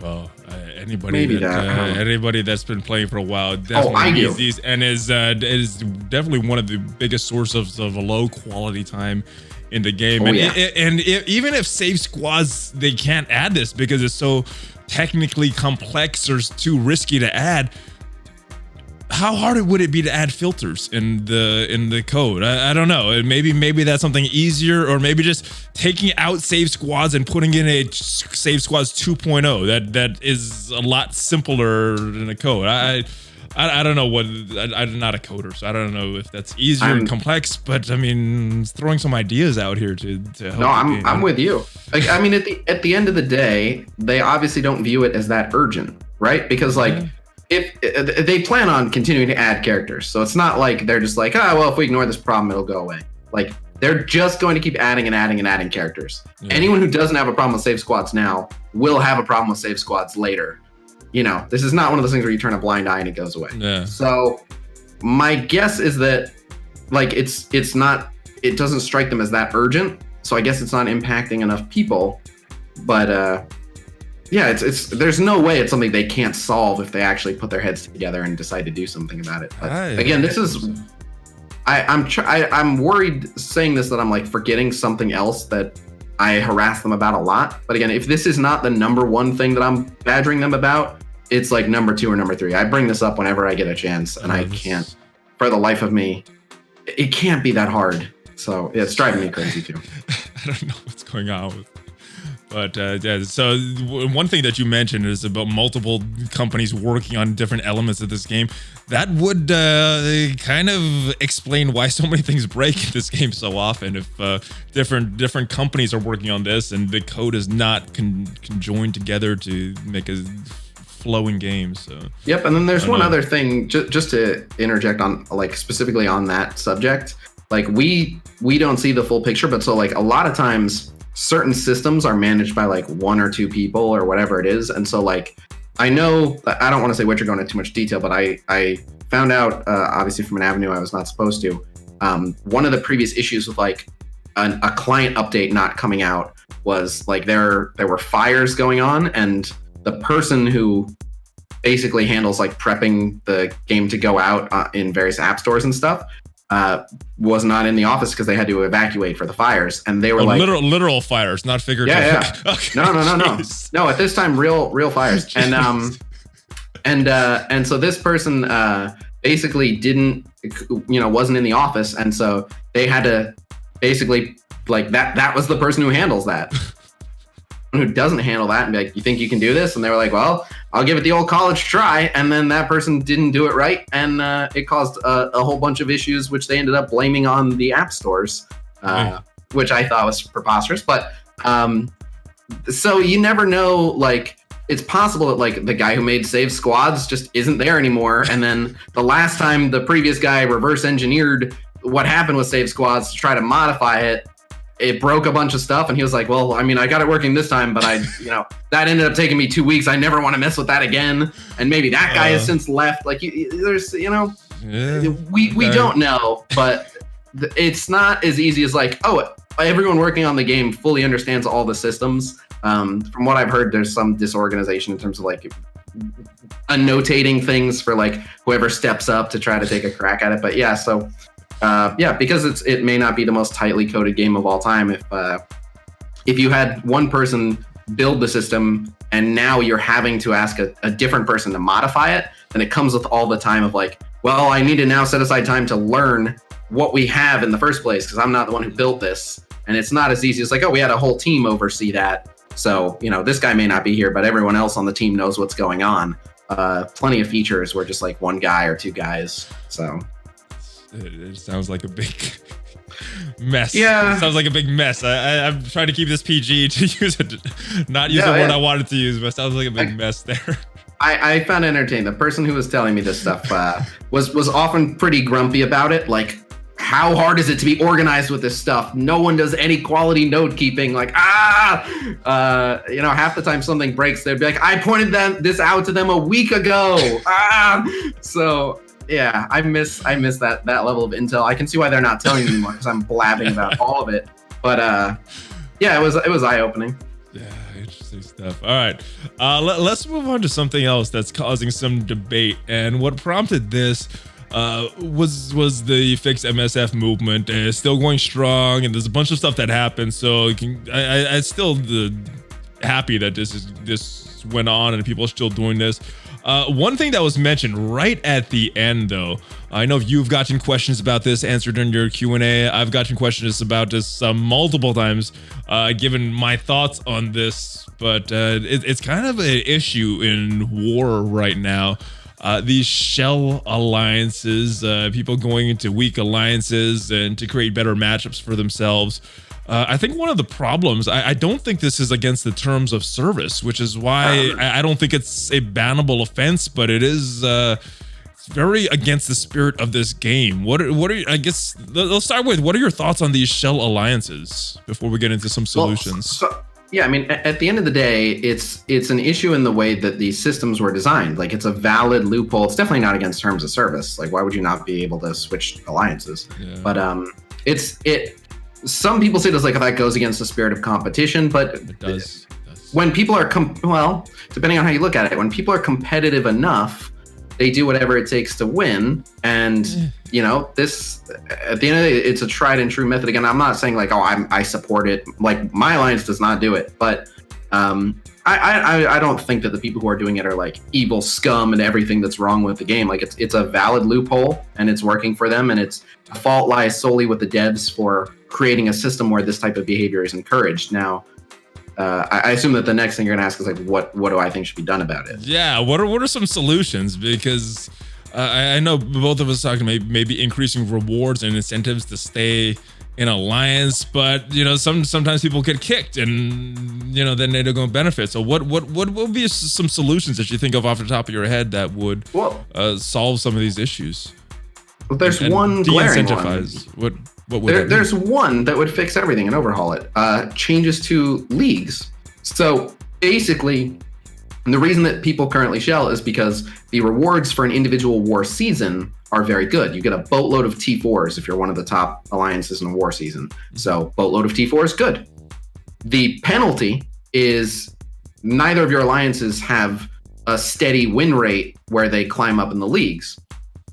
well, anybody that's been playing for a while definitely needs these, and is definitely one of the biggest sources of a low quality time in the game. Even if save squads, they can't add this because it's so technically complex or too risky to add. How hard would it be to add filters in the code? I don't know. Maybe that's something easier, or maybe just taking out save squads and putting in a save squads 2.0. That is a lot simpler than the code. I don't know what. I'm not a coder, so I don't know if that's easier and complex. But I mean, throwing some ideas out here to help. No, I'm with you. Like, I mean, at the end of the day, they obviously don't view it as that urgent, right? Because like. Yeah. If they plan on continuing to add characters, so it's not like they're just like, well, if we ignore this problem, it'll go away. Like they're just going to keep adding and adding and adding characters. Yeah. Anyone who doesn't have a problem with save squads now will have a problem with save squads later. This is not one of those things where you turn a blind eye and it goes away. Yeah. So my guess is that like it doesn't strike them as that urgent. So I guess it's not impacting enough people. But yeah, it's there's no way it's something they can't solve if they actually put their heads together and decide to do something about it. But again, this is I'm worried saying this that I'm like forgetting something else that I harass them about a lot. But again, if this is not the number one thing that I'm badgering them about, it's like number 2 or number 3. I bring this up whenever I get a chance, and I can't, for the life of me, it can't be that hard. So it's driving me crazy too. I don't know what's going on with. But yeah, so one thing that you mentioned is about multiple companies working on different elements of this game. That would kind of explain why so many things break in this game so often. If different companies are working on this and the code is not conjoined together to make a flowing game. So yep, and then there's one other thing, just to interject on, like specifically on that subject. Like we don't see the full picture, but so like a lot of times certain systems are managed by like 1 or 2 people or whatever it is. And so like, I know, I don't want to say Witcher going into too much detail, but I found out, obviously from an avenue I was not supposed to, one of the previous issues with like a client update not coming out was like there were fires going on, and the person who basically handles like prepping the game to go out in various app stores and stuff, was not in the office because they had to evacuate for the fires, and they were like literal fires, not figurative. Yeah. Okay. No. At this time, real fires, and so this person basically didn't, wasn't in the office, and so they had to basically like that was the person who handles that. Who doesn't handle that and be like, you think you can do this? And they were like, well, I'll give it the old college try. And then that person didn't do it right, and it caused a whole bunch of issues, which they ended up blaming on the app stores, which I thought was preposterous. But so you never know, like it's possible that like the guy who made Save Squads just isn't there anymore, and then the last time the previous guy reverse engineered what happened with Save Squads to try to modify it, it broke a bunch of stuff, and he was like, well, I mean, I got it working this time, but that ended up taking me 2 weeks. I never want to mess with that again. And maybe that guy has since left. Like there's, we don't know, but it's not as easy as like, oh, everyone working on the game fully understands all the systems. From what I've heard, there's some disorganization in terms of like annotating things for like whoever steps up to try to take a crack at it. But yeah, so because it may not be the most tightly coded game of all time. If you had one person build the system and now you're having to ask a different person to modify it, then it comes with all the time of like, well, I need to now set aside time to learn what we have in the first place because I'm not the one who built this. And it's not as easy as like, oh, we had a whole team oversee that. So, this guy may not be here, but everyone else on the team knows what's going on. Plenty of features where just like one guy or 2 guys. So it sounds like a big mess. Yeah. It sounds like a big mess. I'm trying to keep this PG to use it, not use the word I wanted to use, but it sounds like a big mess there. I found it entertaining. The person who was telling me this stuff was often pretty grumpy about it. Like, how hard is it to be organized with this stuff? No one does any quality node keeping. Like, half the time something breaks, they'd be like, I pointed this out to them a week ago. So yeah, I miss that level of intel. I can see why they're not telling me anymore because I'm blabbing about all of it. But yeah, it was eye-opening. Yeah, interesting stuff. All right, let's move on to something else that's causing some debate. And what prompted this was the Fix MSF movement. Still going strong, and there's a bunch of stuff that happened. So I still happy that this went on and people are still doing this. One thing that was mentioned right at the end, though, I know you've gotten questions about this answered in your Q&A. I've gotten questions about this multiple times, given my thoughts on this, but it's kind of an issue in war right now. These shell alliances, people going into weak alliances and to create better matchups for themselves. I think one of the problems, I don't think this is against the terms of service, which is why I don't think it's a bannable offense, but it is it's very against the spirit of this game. What are I guess let's start with, what are your thoughts on these shell alliances before we get into some solutions? Yeah, I mean, at the end of the day, it's an issue in the way that these systems were designed. Like, it's a valid loophole. It's definitely not against terms of service. Like, why would you not be able to switch alliances? Yeah. But some people say this like that goes against the spirit of competition, but it does. When people are depending on how you look at it, when people are competitive enough, they do whatever it takes to win. And this, at the end of the day, it's a tried and true method. Again, I'm not saying like, I support it. Like, my alliance does not do it, but I don't think that the people who are doing it are like evil scum and everything that's wrong with the game. Like it's a valid loophole and it's working for them, and the fault lies solely with the devs for creating a system where this type of behavior is encouraged. Now, I assume that the next thing you're gonna ask is like, what do I think should be done about it? Yeah, what are some solutions? Because I know both of us talking maybe increasing rewards and incentives to stay in alliance, but you know, sometimes people get kicked, and you know, then they don't go benefit. So what will be some solutions that you think of off the top of your head that would solve some of these issues? Well, there's one glaring one. What would there's one that would fix everything and overhaul it. Changes to leagues. So basically, the reason that people currently shell is because the rewards for an individual war season are very good. You get a boatload of T4s if you're one of the top alliances in a war season. So boatload of T4s, good. The penalty is neither of your alliances have a steady win rate where they climb up in the leagues.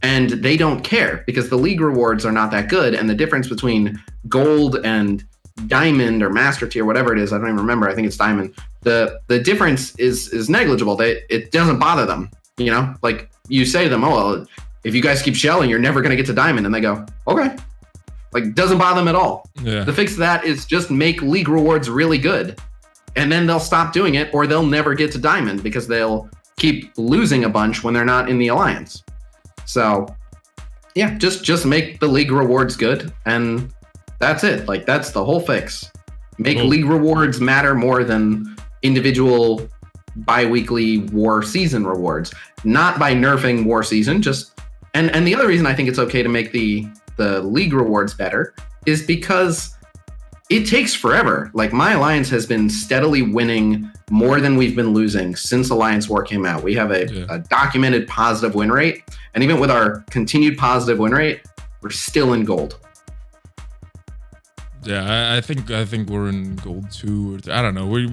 And they don't care because the league rewards are not that good. And the difference between gold and diamond or master tier, whatever it is, I don't even remember. I think it's diamond. The difference is negligible. It doesn't bother them. You know, like you say to them, oh, well, if you guys keep shelling, you're never going to get to diamond. And they go, okay. Like, doesn't bother them at all. Yeah. The fix to that is just make league rewards really good. And then they'll stop doing it, or they'll never get to diamond because they'll keep losing a bunch when they're not in the alliance. So yeah, just make the league rewards good, and that's it. Like, that's the whole fix. Make league rewards matter more than individual bi-weekly war season rewards. Not by nerfing war season, just and the other reason I think it's okay to make the league rewards better is because it takes forever. Like, my alliance has been steadily winning more than we've been losing since Alliance War came out. We have a documented positive win rate, and even with our continued positive win rate, we're still in gold. Yeah, I think we're in gold 2. I don't know. We've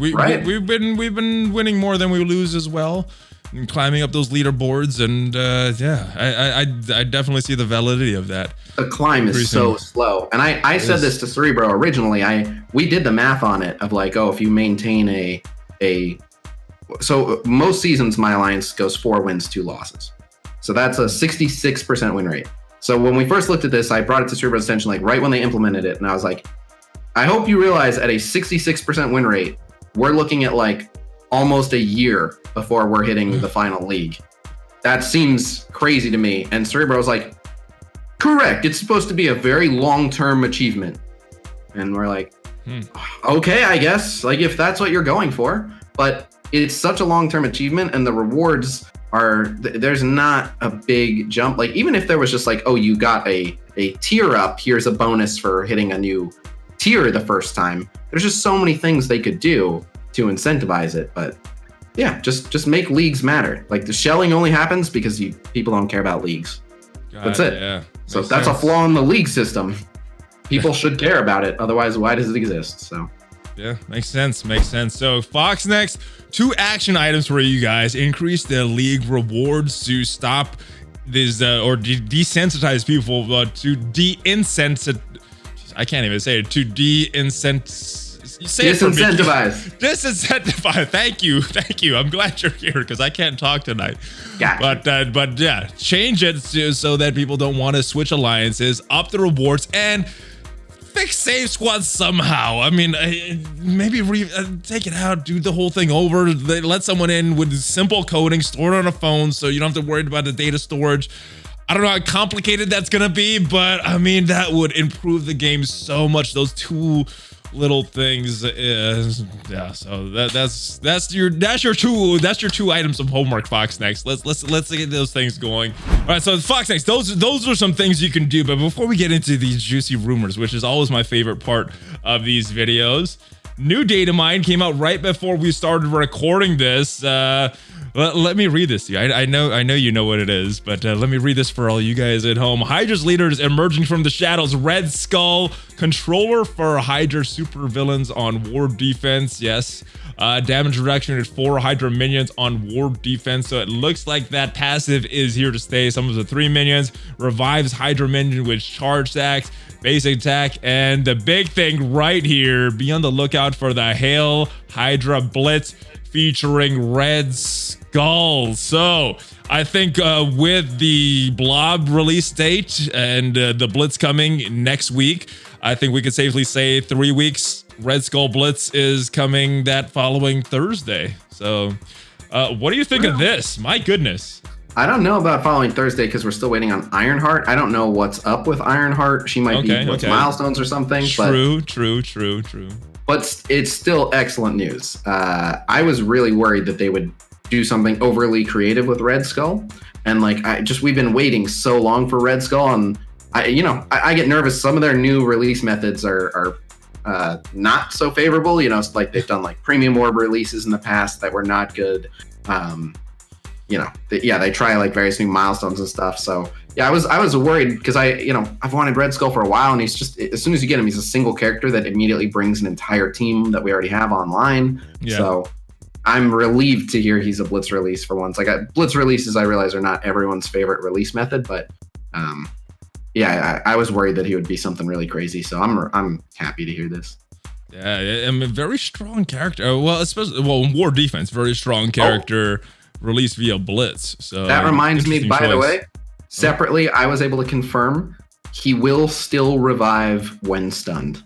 been winning more than we lose as well, and climbing up those leaderboards. And I definitely see the validity of that. The climb is so slow. And I said this to Cerebro originally. We did the math on it of like, oh, if you maintain so most seasons my alliance goes 4 wins, 2 losses. So that's a 66% win rate. So when we first looked at this, I brought it to Cerebro's attention like right when they implemented it, and I was like, I hope you realize at a 66% win rate, we're looking at like almost a year before we're hitting the final league. That seems crazy to me. And Cerebro was like, correct, it's supposed to be a very long-term achievement. And we're like, okay, I guess, like if that's what you're going for. But it's such a long-term achievement, and the rewards there's not a big jump. Like, even if there was just like, oh, you got a tier up, here's a bonus for hitting a new tier the first time. There's just so many things they could do to incentivize it. But yeah, just make leagues matter. Like, the shelling only happens because people don't care about leagues. That's it. Yeah. So that's a flaw in the league system. People should care about it. Otherwise, why does it exist? So yeah, makes sense. So Fox next, 2 action items for you guys. Increase the league rewards to stop this or desensitize people to de-incentivize. I can't even say it. To disincentivize. Disincentivize. Thank you. I'm glad you're here because I can't talk tonight. Gotcha. But yeah, change it so that people don't want to switch alliances, up the rewards, and fix save squads somehow. I mean, maybe take it out, do the whole thing over. Let someone in with simple coding, store it on a phone, so you don't have to worry about the data storage. I don't know how complicated that's gonna be, but I mean, that would improve the game so much. Those 2 little things, yeah. So that's your 2 items of homework, Fox next. Let's get those things going. All right, so Fox next, those are some things you can do. But before we get into these juicy rumors, which is always my favorite part of these videos, new data mine came out right before we started recording this. Let me read this to you. I know you know what it is, but let me read this for all you guys at home. Hydra's leaders emerging from the shadows. Red Skull, controller for Hydra supervillains on ward defense. Yes. Damage reduction at 4 Hydra minions on ward defense. So it looks like that passive is here to stay. Some of the 3 minions. Revives Hydra minion with charge stacks, basic attack, and the big thing right here, be on the lookout for the Hail Hydra Blitz. featuring Red Skull. So I think with the Blob release date and the Blitz coming next week, I think we could safely say 3 weeks. Red Skull Blitz is coming that following Thursday. So what do you think of this? My goodness. I don't know about following Thursday because we're still waiting on Ironheart. I don't know what's up with Ironheart. She might be with milestones or something. True. But it's still excellent news. I was really worried that they would do something overly creative with Red Skull. And like, we've been waiting so long for Red Skull. And I get nervous. Some of their new release methods are not so favorable. You know, it's like they've done like premium orb releases in the past that were not good. They try like various new milestones and stuff. So yeah, I was worried because I've wanted Red Skull for a while, and he's just, as soon as you get him, he's a single character that immediately brings an entire team that we already have online. Yeah. So I'm relieved to hear he's a Blitz release for once. Like Blitz releases, I realize are not everyone's favorite release method, but I was worried that he would be something really crazy. So I'm happy to hear this. Yeah, I'm a very strong character. Well, especially war defense, very strong character. Released via Blitz. So that reminds me, by the way, separately, I was able to confirm he will still revive when stunned.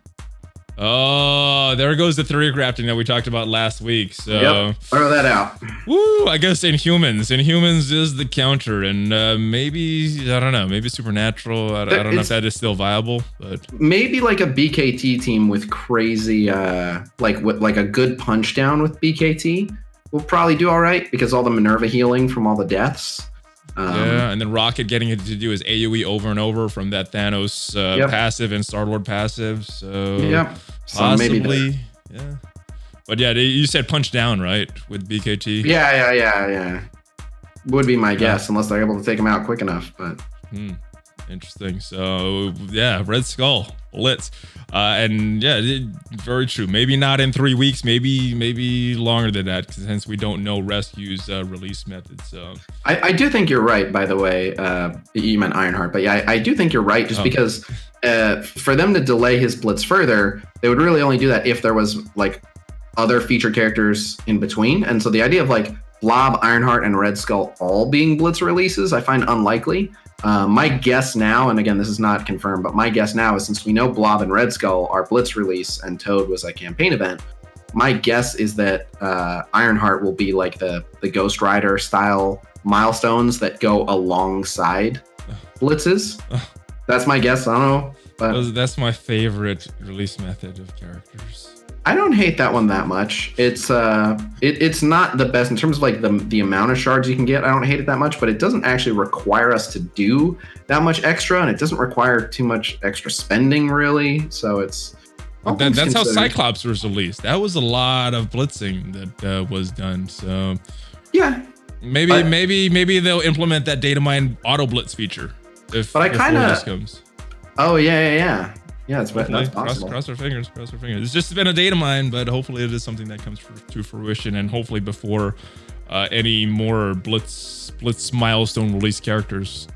Oh, there goes the theory crafting that we talked about last week. So yep, throw that out. Woo! I guess Inhumans is the counter, and maybe I don't know, maybe Supernatural. I don't know if that is still viable, but maybe like a BKT team with crazy, like a good punch down with BKT. We'll probably do all right because all the Minerva healing from all the deaths. And then Rocket getting it to do his AoE over and over from that Thanos passive and Star-Lord passive. So possibly, yeah. But yeah, you said punch down, right, with BKT? Yeah. Would be my guess, unless they're able to take him out quick enough. But interesting. So yeah, Red Skull Blitz, and yeah, very true. Maybe not in 3 weeks. Maybe longer than that, since we don't know Rescue's release method. So I do think you're right. By the way, you meant Ironheart, but yeah, I do think you're right. Just because for them to delay his Blitz further, they would really only do that if there was like other featured characters in between. And so the idea of like Blob, Ironheart, and Red Skull all being Blitz releases, I find unlikely. My guess now, and again, this is not confirmed, but my guess now is since we know Blob and Red Skull are Blitz release and Toad was a campaign event, my guess is that Ironheart will be like the Ghost Rider style milestones that go alongside Blitzes. That's my guess. I don't know. But that's my favorite release method of characters. I don't hate that one that much. It's not the best in terms of like the amount of shards you can get. I don't hate it that much, but it doesn't actually require us to do that much extra, and it doesn't require too much extra spending really. So it's that's how Cyclops was released. That was a lot of blitzing that was done. So yeah, maybe they'll implement that data mine auto blitz feature. If I kind of comes. Oh yeah. Yeah, that's possible. Cross our fingers. It's just been a data mine, but hopefully it is something that comes to fruition, and hopefully before any more Blitz milestone release characters.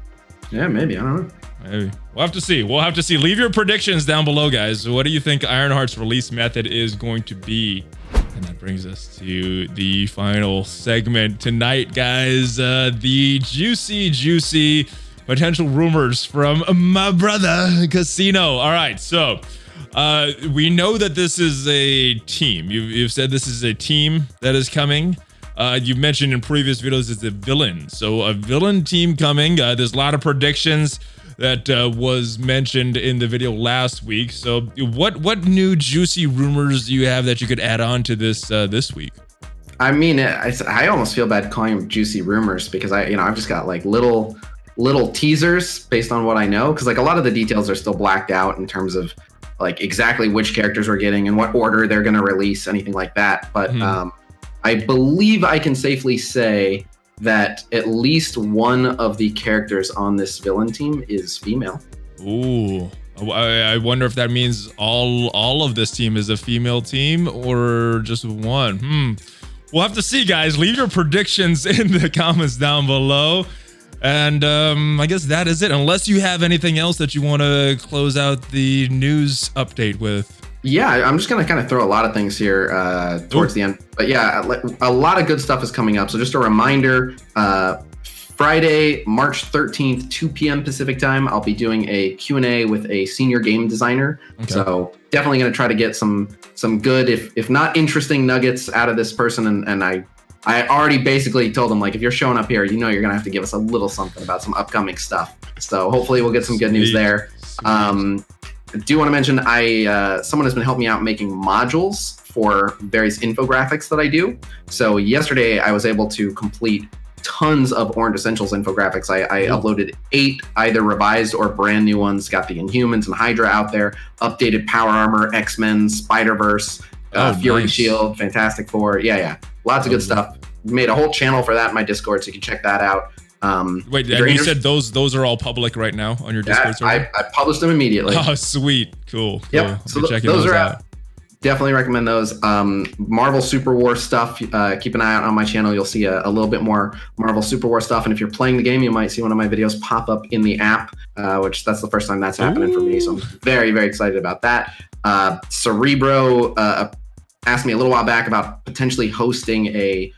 Yeah, maybe. I don't know. Maybe. We'll have to see. Leave your predictions down below, guys. What do you think Ironheart's release method is going to be? And that brings us to the final segment tonight, guys. The juicy potential rumors from my brother Khasino. All right, so we know that this is a team. You've said this is a team that is coming. You've mentioned in previous videos it's a villain. So a villain team coming. There's a lot of predictions that was mentioned in the video last week. So what new juicy rumors do you have that you could add on to this this week? I mean, I almost feel bad calling them juicy rumors because I've just got like little teasers based on what I know, because like a lot of the details are still blacked out in terms of like exactly which characters we're getting and what order they're going to release, anything like that. But I believe I can safely say that at least one of the characters on this villain team is female. Ooh, I wonder if that means all of this team is a female team or just one. We'll have to see, guys. Leave your predictions in the comments down below. And I guess that is it, unless you have anything else that you want to close out the news update with. Yeah, I'm just going to kind of throw a lot of things here towards the end. But yeah, a lot of good stuff is coming up. So just a reminder, Friday, March 13th, 2 p.m. Pacific time, I'll be doing a Q&A with a senior game designer. Okay. So definitely going to try to get some good, if not interesting nuggets out of this person. And I already basically told him, like, if you're showing up here, you know you're going to have to give us a little something about some upcoming stuff. So hopefully we'll get some good news there. I do want to mention someone has been helping me out making modules for various infographics that I do. So yesterday I was able to complete tons of Orange Essentials infographics. I uploaded 8 either revised or brand new ones. Got the Inhumans and Hydra out there, updated Power Armor, X-Men, Spider-Verse, Fury Shield, Fantastic Four. Yeah. Lots of good stuff. Made a whole channel for that in my Discord, so you can check that out. Wait, and you said those are all public right now on your Discord server? I published them immediately. Oh, sweet. Cool. Yep. So those are out. Definitely recommend those. Marvel Super War stuff. Keep an eye out on my channel. You'll see a little bit more Marvel Super War stuff. And if you're playing the game, you might see one of my videos pop up in the app, which that's the first time that's happening for me. So I'm very, very excited about that. Cerebro asked me a little while back about potentially hosting a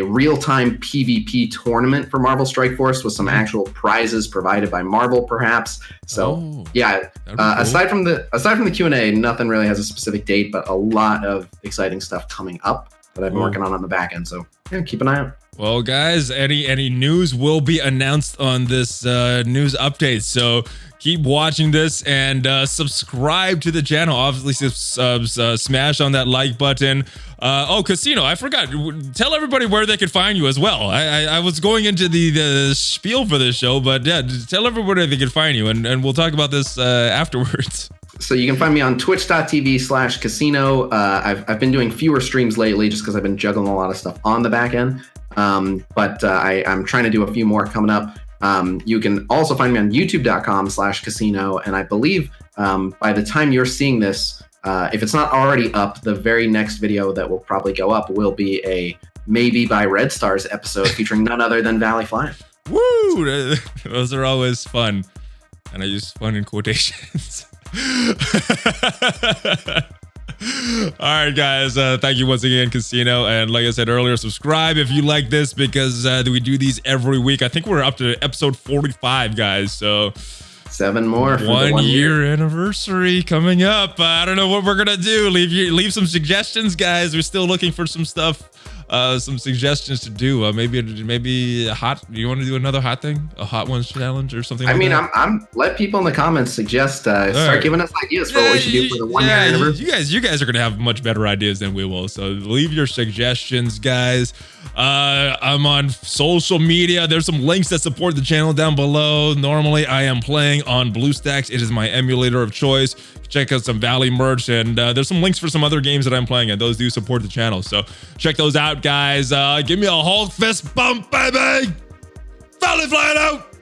real-time PvP tournament for Marvel Strike Force with some actual prizes provided by Marvel, perhaps. So yeah, cool. aside from the Q&A, nothing really has a specific date, but a lot of exciting stuff coming up that I've been working on the back end. So yeah, keep an eye out. Well, guys, any news will be announced on this news update. So keep watching this and subscribe to the channel. Obviously, smash on that like button. Khasino, I forgot. Tell everybody where they could find you as well. I was going into the spiel for this show, but yeah, tell everybody they could find you, and we'll talk about this afterwards. So you can find me on twitch.tv/Khasino. I've been doing fewer streams lately just because I've been juggling a lot of stuff on the back end. But I'm trying to do a few more coming up. You can also find me on youtube.com/Khasino. And I believe by the time you're seeing this, if it's not already up, the very next video that will probably go up will be a Maybe by Red Stars episode featuring none other than ValleyFlyin. Woo! Those are always fun. And I use fun in quotations. All right, guys. Thank you once again, Khasino. And like I said earlier, subscribe if you like this, because we do these every week. I think we're up to episode 45, guys. So 7 more. For one year anniversary coming up. I don't know what we're gonna do. Leave some suggestions, guys. We're still looking for some stuff. Some suggestions to do. Maybe a hot. Do you want to do another hot thing? A hot ones challenge or something? I'm let people in the comments suggest. Start giving us ideas for what we should do for the 1 year anniversary. You guys are gonna have much better ideas than we will. So leave your suggestions, guys. I'm on social media. There's some links that support the channel down below. Normally, I am playing on BlueStacks. It is my emulator of choice. Check out some Valley merch, and there's some links for some other games that I'm playing, and those do support the channel. So check those out, guys. Give me a Hulk fist bump, baby. ValleyFlyin out.